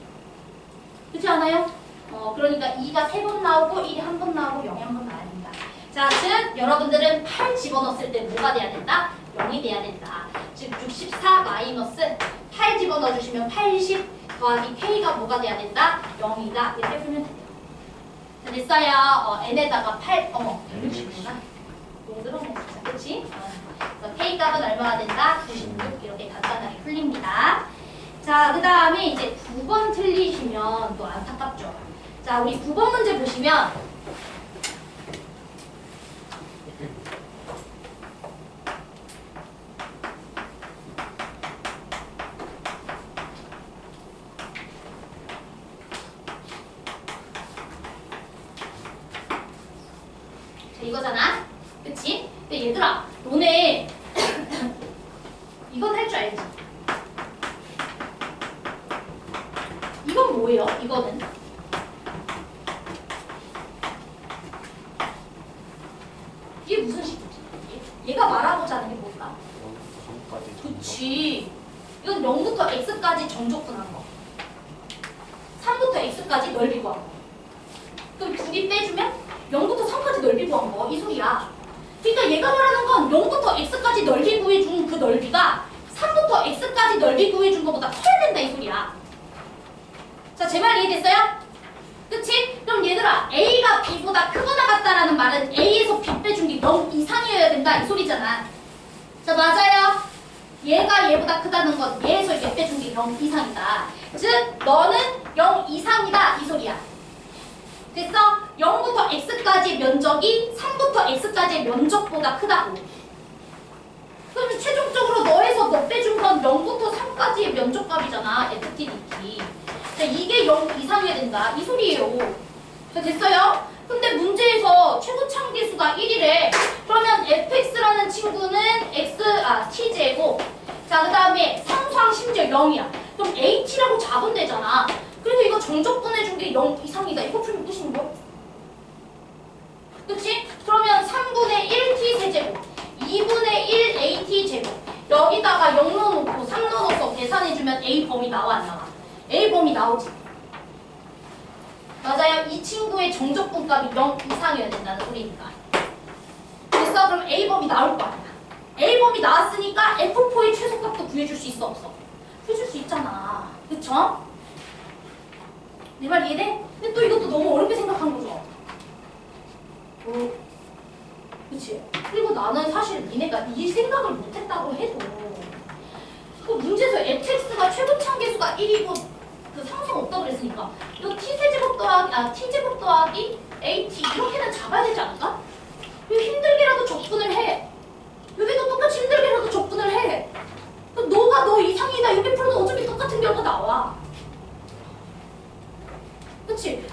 그렇지 않아요? 그러니까 2가 3번 나오고 1이 1번 나오고 0이 1번 나와야 된다. 자, 즉 여러분들은 8 집어넣었을 때 뭐가 돼야 된다? 0이 돼야 된다. 즉 64 마이너스 8 집어넣어주시면 80 더하기 k가 뭐가 돼야 된다? 0이다. 이렇게 풀면 돼요. 자, 됐어요. n에다가 8, 160이구나. 용들어내 진짜. 그치? 그래서 k 값은 얼마가 된다? 96 이렇게 간단하게 풀립니다. 자, 그 다음에 이제 9번 틀리시면 또 안타깝죠. 자, 우리 9번 문제 보시면 이거잖아. 그치? 근데 얘들아, 너네 이건 할 줄 알지? 이건 뭐예요? 이거는? 이게 무슨 식이지? 얘가 말하고자 하는 게 뭘까? 그치. 이건 0부터 x까지 정적분한 거. 3부터 x까지 넓이 구한 거. 그럼 2개 빼주면 0부터 3까지 넓이 구한 거. 이 소리야. 그러니까 얘가 말하는 건 0부터 x까지 넓이 구해준 그 넓이가 3부터 x까지 넓이 구해준 것보다 커야 된다. 이 소리야. 자, 제 말 이해됐어요? 그치? 그럼 얘들아, a가 b보다 크거나 같다라는 말은 a에서 b 빼준 게 0 이상이어야 된다. 이 소리잖아. 자, 맞아요. 얘가 얘보다 크다는 건 얘에서 얘 빼준 게 0 이상이다. 즉, 너는 0 이상이다. 이 소리야. 됐어? 0부터 x까지의 면적이 3부터 x까지의 면적보다 크다고. 그럼 최종적으로 너에서 너 빼준 건 0부터 3까지의 면적값이잖아. FT, DT. 자, 이게 0 이상이어야 된다. 이 소리예요. 자, 됐어요? 근데 문제에서 최고참 계수가 1이래. 그러면 fx라는 친구는 t제곱. 자, 그 다음에 상수항 심지어 0이야. 그럼 at라고 잡으면 되잖아. 그리고 이거 정적분해준 게 0 이상이다. 이거 풀면 끝인 거? 그치? 그러면 3분의 1t 세제곱, 2분의 1 at 제곱. 여기다가 0 넣어놓고 3 넣어놓고 계산해주면 a 범위 나와 안 나와? a 범위 나오지. 맞아요. 이 친구의 정적분값이 0 이상이어야 된다는 소리니까. 됐어? 그럼 a 범위 나올 거 아니야. a 범위 나왔으니까 f4의 최소값도 구해줄 수 있어 없어? 구해줄 수 있잖아. 그쵸? 내 말 이해돼? 근데 또 이것도 너무 어렵게 생각한 거죠. 그치? 그리고 나는 사실 니네가 이 생각을 못했다고 해도 그 문제에서 fx가 최고참 계수가 1이고 그 상수가 없다고 그랬으니까 이거 t제곱 더하기 at 이렇게는 잡아야 되지 않을까? 이거 힘들게라도 접근을 해. 여기도 똑같이 힘들게라도 접근을 해. 너가 너 이상이다 이렇게 풀어도 어차피 똑같은 결과 나와. 그치?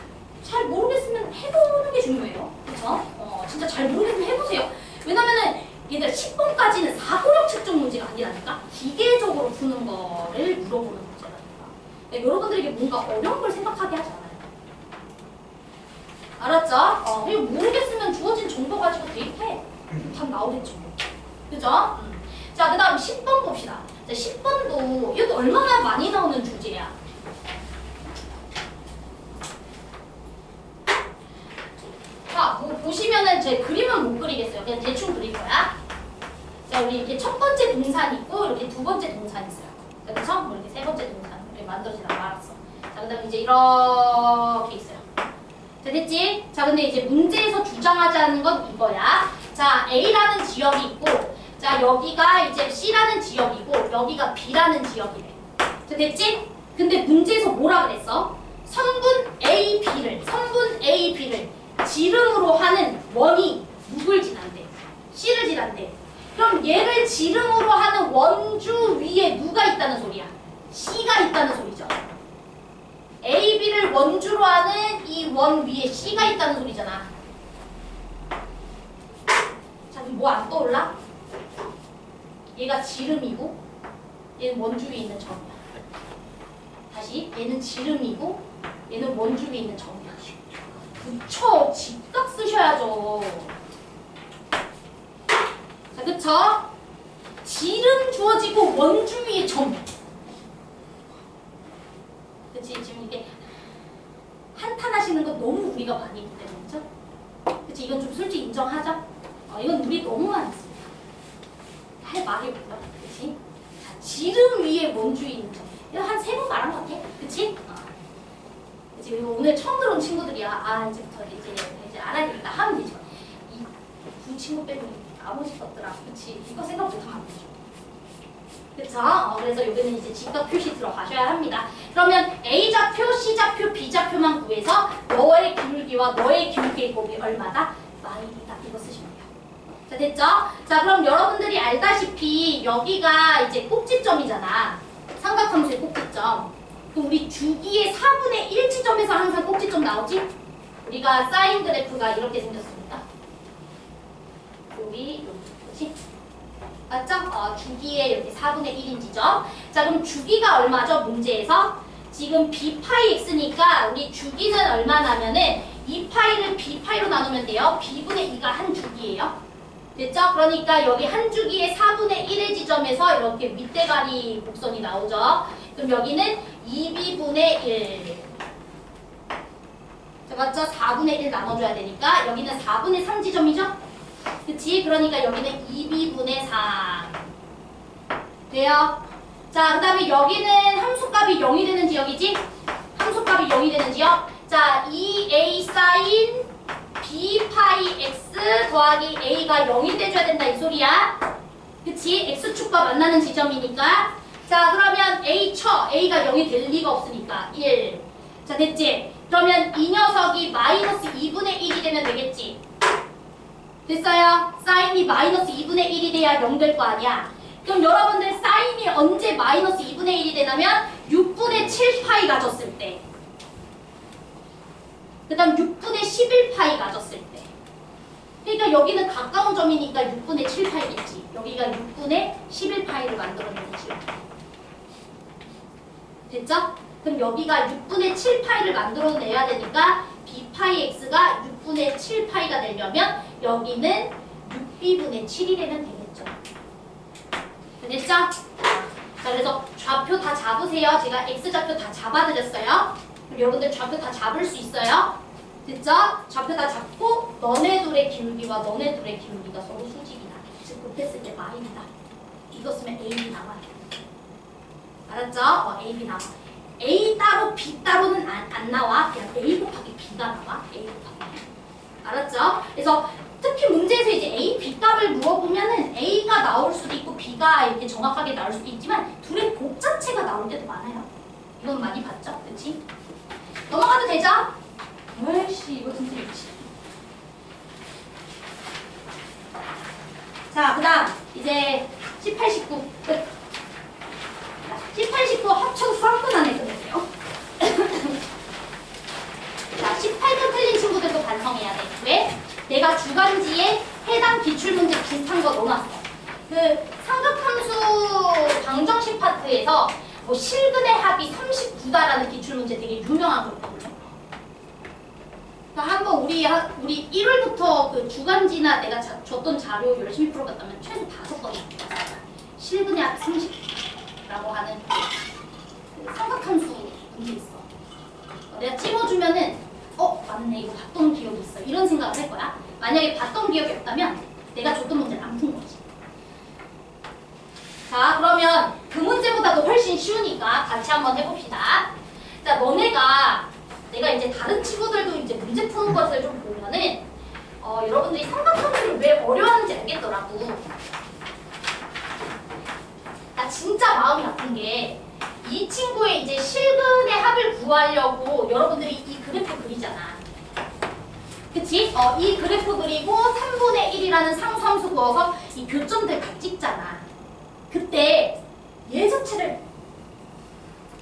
잘 모르겠으면 해보는 게 중요해요. 그쵸? 진짜 잘 모르겠으면 해보세요. 왜냐면은 얘들 10번까지는 사고력 측정 문제가 아니라니까? 기계적으로 푸는 거를 물어보는 문제라니까. 그러니까 여러분들에게 뭔가 어려운 걸 생각하게 하지 않아요. 알았죠? 그리고 모르겠으면 주어진 정보 가지고 대입해. 답 나오겠죠. 그죠? 자, 그 다음 10번 봅시다. 자, 10번도 이것도 얼마나 많이 나오는 주제야. 자, 뭐 보시면은 제 그림은 못 그리겠어요. 그냥 대충 그릴 거야. 자, 우리 이렇게 첫 번째 동산이 있고 이렇게 두 번째 동산이 있어요. 자, 그쵸? 뭐 이렇게 세 번째 동산 이렇게 만들어지다가 말았어. 자, 그 다음에 이제 이렇게 있어요. 자, 됐지? 자, 근데 이제 문제에서 주장하자는 건 이거야. 자, A라는 지역이 있고, 자, 여기가 이제 C라는 지역이고, 여기가 B라는 지역이래. 자, 됐지? 근데 문제에서 뭐라 그랬어? 성분 A, B를 지름으로 하는 원이 누굴 지난대? C를 지난대. 그럼 얘를 지름으로 하는 원주 위에 누가 있다는 소리야? C가 있다는 소리죠. A, B를 원주로 하는 이 원 위에 C가 있다는 소리잖아. 자, 그럼 뭐 안 떠올라? 얘가 지름이고 얘는 원주 위에 있는 점이야. 다시 얘는 지름이고 얘는 원주 위에 있는 점이야. 그쵸? 직각 쓰셔야죠. 자, 그쵸? 지름 주어지고 원주 위에 점. 그치? 지금 이게 한탄하시는 거 너무 우리가 많이 있기 때문에, 그쵸? 그치? 이건 좀 솔직히 인정하자. 이건 우리 너무 많이 씁니다. 할 말이 뭐야? 그치? 자, 지름 위에 원주 위에 있는 점. 이거 한 3번 말한 것 같아. 그치? 그치? 그리고 오늘 처음 들어온 친구들이야. 이제부터 이제 알아야 되겠다 하면 되죠. 이 두 친구 빼고 아무것도 없더라. 그치? 이거 생각 못하면 되죠. 그쵸? 그래서 여기는 이제 직각 표시 들어가셔야 합니다. 그러면 A좌표, C좌표, B좌표만 구해서 너의 기울기와 너의 기울기의 곱이 얼마다? 마일이다. 이거 쓰시면 돼요. 자, 됐죠? 자, 그럼 여러분들이 알다시피 여기가 이제 꼭지점이잖아. 삼각함수의 꼭지점. 그럼 우리 주기의 4분의 1 지점에서 항상 꼭지점 나오지? 우리가 사인 그래프가 이렇게 생겼습니다. 여기, 그렇지? 맞죠? 주기의 이렇게 4분의 1인 지점. 자, 그럼 주기가 얼마죠? 문제에서 지금 b파이 x니까 우리 주기는 얼마나면은 2파이를 b파이로 나누면 돼요. b분의 2가 한 주기예요. 됐죠? 그러니까 여기 한 주기의 4분의 1의 지점에서 이렇게 윗대가리 곡선이 나오죠. 그럼 여기는 2b분의 1. 자, 맞죠? 4분의 1 나눠줘야 되니까 여기는 4분의 3 지점이죠? 그치? 그러니까 여기는 2b분의 3. 돼요? 자, 그 다음에 여기는 함수값이 0이 되는 지역이지? 함수값이 0이 되는 지역. 자, 2a 사인 b파이 x 더하기 a가 0이 돼줘야 된다 이 소리야. 그치? x축과 만나는 지점이니까. 자, 그러면 a 쳐. a가 0이 될 리가 없으니까 1. 자, 됐지? 그러면 이 녀석이 마이너스 2분의 1이 되면 되겠지? 됐어요? 사인이 마이너스 2분의 1이 돼야 0 될 거 아니야. 그럼 여러분들 사인이 언제 마이너스 2분의 1이 되냐면 6분의 7파이 가졌을 때. 그 다음 6분의 11파이 가졌을 때. 그러니까 여기는 가까운 점이니까 6분의 7파이겠지. 여기가 6분의 11파이를 만들어내는 지점. 됐죠? 그럼 여기가 6분의 7파이를 만들어내야 되니까 b파이 x가 6분의 7파이가 되려면 여기는 6b분의 7이 되면 되겠죠. 됐죠? 자, 그래서 좌표 다 잡으세요. 제가 x좌표 다 잡아드렸어요. 그럼 여러분들 좌표 다 잡을 수 있어요? 됐죠? 좌표 다 잡고 너네 둘의 기울기와 너네 둘의 기울기가 서로 수직이다. 즉 곱했을 때 마이다. 이거 쓰면 a이 나와요. 알았죠? A, B 나와. A 따로 B 따로는 안 나와. 그냥 A 곱하기 B가 나와. A 곱하기 B. 알았죠? 그래서 특히 문제에서 이제 A, B 값을 물어보면은 A가 나올 수도 있고 B가 이렇게 정확하게 나올 수도 있지만 둘의 곱 자체가 나올 때도 많아요. 이건 많이 봤죠? 그치? 넘어가도 되죠? 얼씨 이거 진짜 미치. 자, 그 다음 이제 18, 19 끝. 18, 19 합쳐서 3분 안에 끝낼게요. 자, 18분 틀린 친구들도 반성해야 돼. 왜? 내가 주간지에 해당 기출문제 비슷한 거 넣어놨어. 그 삼각함수 방정식 파트에서 뭐 실근의 합이 39다라는 기출문제 되게 유명한 거거든요. 그러니까 한번 우리 1월부터 그 주간지나 내가 줬던 자료 열심히 풀어봤다면 최소 5번 실근의 합이 30라고 하는 그 삼각함수 문제 있어. 내가 찝어주면은 맞네 이거 봤던 기억이 있어 이런 생각을 할 거야. 만약에 봤던 기억이 없다면 내가 줬던 문제를 안 푼 거지. 자, 그러면 그 문제보다도 훨씬 쉬우니까 같이 한번 해봅시다. 자, 내가 이제 다른 친구들도 이제 문제 푸는 것을 좀 보면은 여러분들이 삼각함수를 왜 어려워하는지 알겠더라고. 나 진짜 마음이 아픈 게 이 친구의 이제 실근의 합을 구하려고 여러분들이 이 그래프 그리잖아. 그치? 이 그래프 그리고 3분의 1이라는 상수함수 구워서 이 교점들 다 찍잖아. 그때 얘 자체를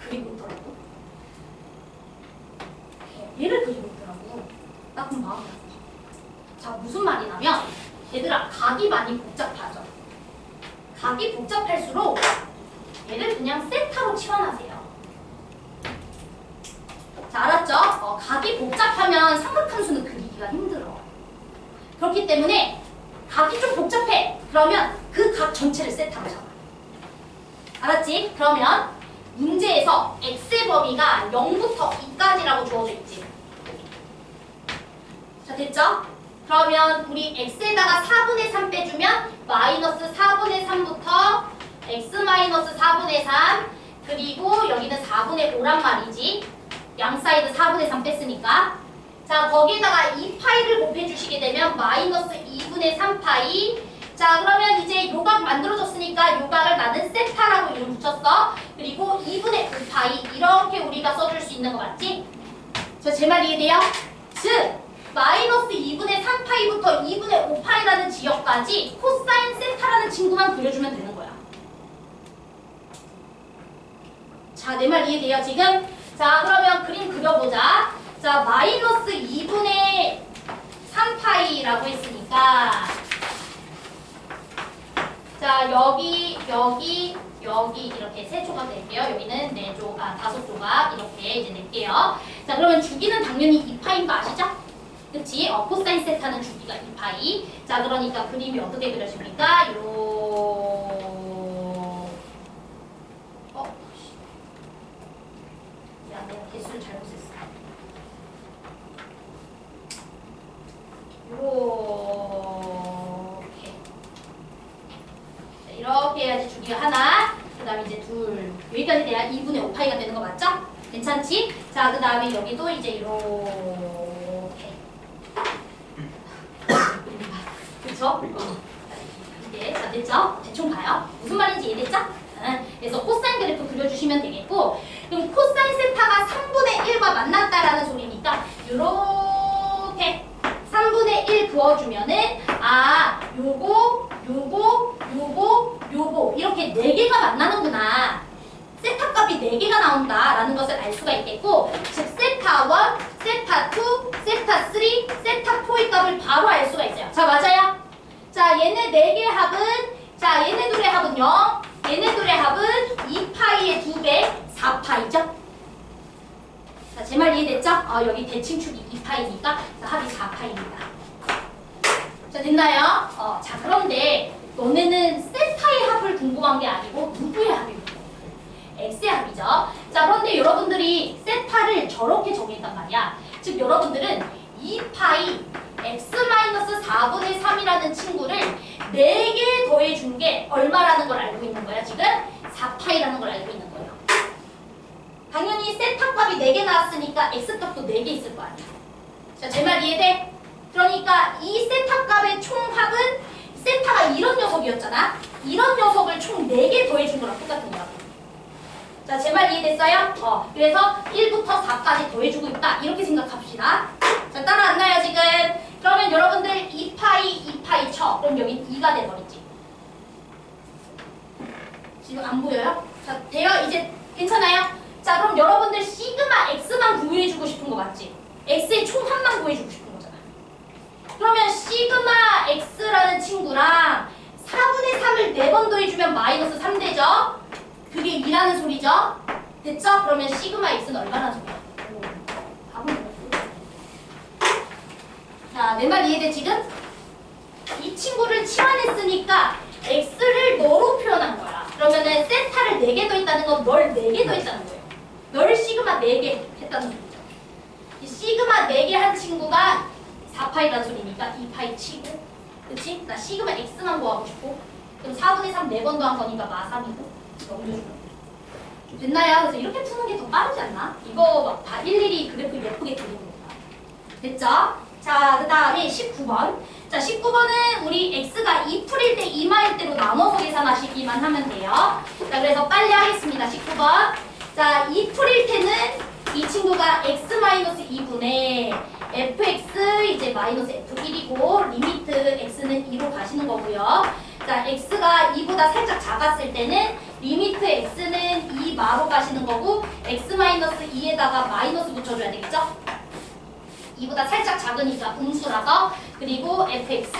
그리고 있더라고. 얘를 그리고 있더라고. 나 그럼 마음이 아파. 자, 무슨 말이냐면 얘들아, 각이 많이 복잡하죠. 각이 복잡할수록 얘를 그냥 세타로 치환하세요. 자, 알았죠? 각이 복잡하면 삼각함수는 그리기가 힘들어. 그렇기 때문에 각이 좀 복잡해. 그러면 그 각 전체를 세타로 잡아. 알았지? 그러면 문제에서 x의 범위가 0부터 2까지라고 주어져 있지. 자, 됐죠? 그러면 우리 x에다가 4분의 3 빼주면 마이너스 4분의 3부터 x 마이너스 4분의 3 그리고 여기는 4분의 5란 말이지. 양 사이드 4분의 3 뺐으니까. 자, 거기에다가 2파이를 곱해주시게 되면 마이너스 2분의 3파이. 자, 그러면 이제 요각 만들어졌으니까 요각을 나는 세타라고 이름 붙였어. 그리고 2분의 5파이 이렇게 우리가 써줄 수 있는 거 맞지? 저 제 말 이해돼요? 즉 마이너스 2분의 3파이부터 2분의 5파이라는 지역까지 코사인 세타라는 친구만 그려주면 되는 거야. 자, 내 말 이해돼요 지금? 자, 그러면 그림 그려보자. 자, 마이너스 2분의 3파이라고 했으니까 자, 여기 이렇게 3조각 낼게요. 여기는 5조각 이렇게 이제 낼게요. 자, 그러면 주기는 당연히 2파이인 거 아시죠? 그치? 코사인 세타는 주기가 2파이. 자, 그러니까 그림이 어떻게 그려집니까? 내가 개수를 잘못했어. 이렇게 해야지 주기가 하나, 그 다음에 이제 둘, 여기까지 돼야 2분의 5파이가 되는 거 맞죠? 괜찮지? 자, 그 다음에 여기도 이제 이렇게. 그쵸? 이게 자, 됐죠? 대충 봐요. 무슨 말인지 이해됐죠? 그래서 코사인 그래프 그려주시면 되겠고, 그럼 코사인 세타가 3분의 1과 만났다라는 소리니까 요렇게 3분의 1 그어주면은 요거 이렇게 4개가 만나는구나. 세타 값이 4개가 나온다라는 것을 알 수가 있겠고, 즉 세타 세타 1, 세타 2, 세타 3, 세타 4의 값을 바로 알 수가 있어요. 자, 맞아요? 자, 얘네 4개의 합은, 자, 얘네 둘의 합은요. 얘네 둘의 합은 2파이의 2배, 4파이죠? 자, 제 말 이해됐죠? 여기 대칭축이 2파이니까 합이 4파이입니다. 자, 됐나요? 자, 그런데 너네는 세타의 합을 궁금한 게 아니고 누구의 합이 궁금해요? x의 합이죠. 자, 그런데 여러분들이 세타를 저렇게 정했단 말이야. 즉, 여러분들은 2파이 x-4분의 3이라는 친구를 4개 더해준 게 얼마라는 걸 알고 있는 거야, 지금? 4파이라는 걸 알고 있는 거예요. 당연히 세타 값이 4개 나왔으니까 x 값도 4개 있을 거 아니야. 자, 제 말 이해돼? 그러니까 이 세타 값의 총합은 세타가 이런 녀석이었잖아. 이런 녀석을 총 4개 더해준 거랑 똑같은 거라고. 자, 제 말 이해됐어요? 그래서 1부터 4까지 더해주고 있다. 이렇게 생각합시다. 자, 따라왔나요, 지금? 그러면 여러분들 2파이 쳐. 그럼 여기 2가 돼버리지. 지금 안 보여요? 자, 돼요? 이제 괜찮아요? 자, 그럼 여러분들 시그마 x만 구해주고 싶은 거 맞지? x의 총합만 구해주고 싶은 거잖아. 그러면 시그마 x라는 친구랑 4분의 3을 4번 더해주면 마이너스 3 되죠? 그게 2라는 소리죠? 됐죠? 그러면 시그마 x는 얼마나 소리야? 답은 뭐였어? 자, 내 말 이해돼 지금? 이 친구를 치환했으니까 x를 너로 표현한 거야. 그러면은 세타를 4개 더했다는 건 널 4개 더했다는 거예요. 널 시그마 4개 했다는 소리죠. 이 시그마 4개 한 친구가 4파이라는 소리니까 2파이 치고, 그치? 나 시그마 x만 구하고 싶고, 그럼 4분의 3 4번 더한 거니까 마3이고 넘겨주면 됐나요? 그래서 이렇게 푸는 게 더 빠르지 않나? 이거 막 다 일일이 그래프 예쁘게 그리는 거야. 됐죠? 자, 그 다음에 19번. 자, 19번은 우리 x가 2풀일 때 2마일 때로 나눠서 계산하시기만 하면 돼요. 자, 그래서 빨리 하겠습니다. 19번. 자, 2풀일 때는 이 친구가 x-2분의 fx 이제 마이너스 f1이고 리미트 x는 2로 가시는 거고요. 자, x가 2보다 살짝 작았을 때는 리미트 x는 2마로 가시는 거고 x-2에다가 마이너스 붙여줘야 되겠죠? 2보다 살짝 작으니까 음수라서 그리고 fx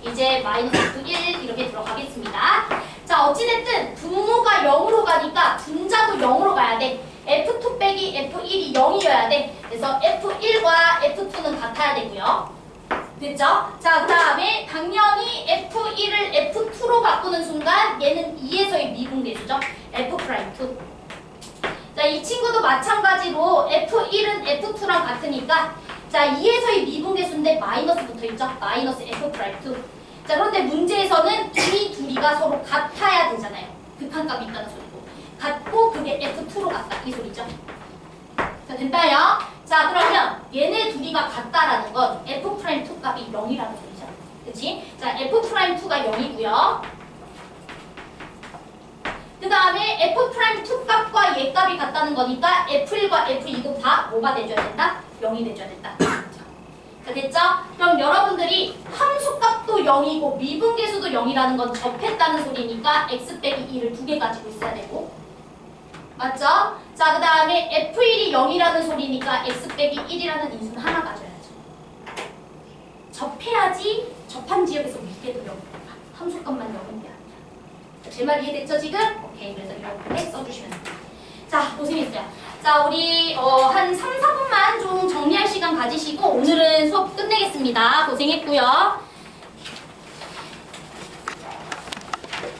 이제 마이너스 f1 이렇게 들어가겠습니다. 자, 어찌됐든 분모가 0으로 가니까 분자도 0으로 가야 돼. f2 빼기 f1이 0이어야 돼. 그래서 f1과 f2는 같아야 되고요. 됐죠? 자, 그 다음에 당연히 f1을 f2로 바꾸는 순간 얘는 2에서의 미분계수죠. f'2. 자, 이 친구도 마찬가지로 f1은 f2랑 같으니까 자, 2에서의 미분계수인데 마이너스 붙어있죠? 마이너스 f'2. 자, 그런데 문제에서는 이 둘이가 서로 같아야 되잖아요. 극한값이 있다는 소리고. 같고 그게 f2로 같다. 이 소리죠. 자, 됐나요? 자, 그러면 얘네 둘이가 같다라는 건 f'2 값이 0이라는 소리죠. 그치? 자, f'2가 0이고요. 그 다음에 f'2 값과 얘 값이 같다는 거니까 f1과 f2도 다 뭐가 돼줘야 된다? 0이 돼줘야 된다. 자, 됐죠? 그럼 여러분들이 함수값도 0이고 미분계수도 0이라는 건 접했다는 소리니까 x 빼기 2를 2개 가지고 있어야 되고 맞죠? 자, 그 다음에 f1이 0이라는 소리니까 x 빼기 1이라는 인수는 하나 가져야죠. 접해야지 접한 지역에서 위계도 0이다. 함수값만 0인 게 아니라. 제 말 이해됐죠 지금? 오케이, 그래서 이렇게 써주시면 됩니다. 자, 고생했어요. 자, 우리 한 3, 4분만 좀 정리할 시간 가지시고 오늘은 수업 끝내겠습니다. 고생했고요.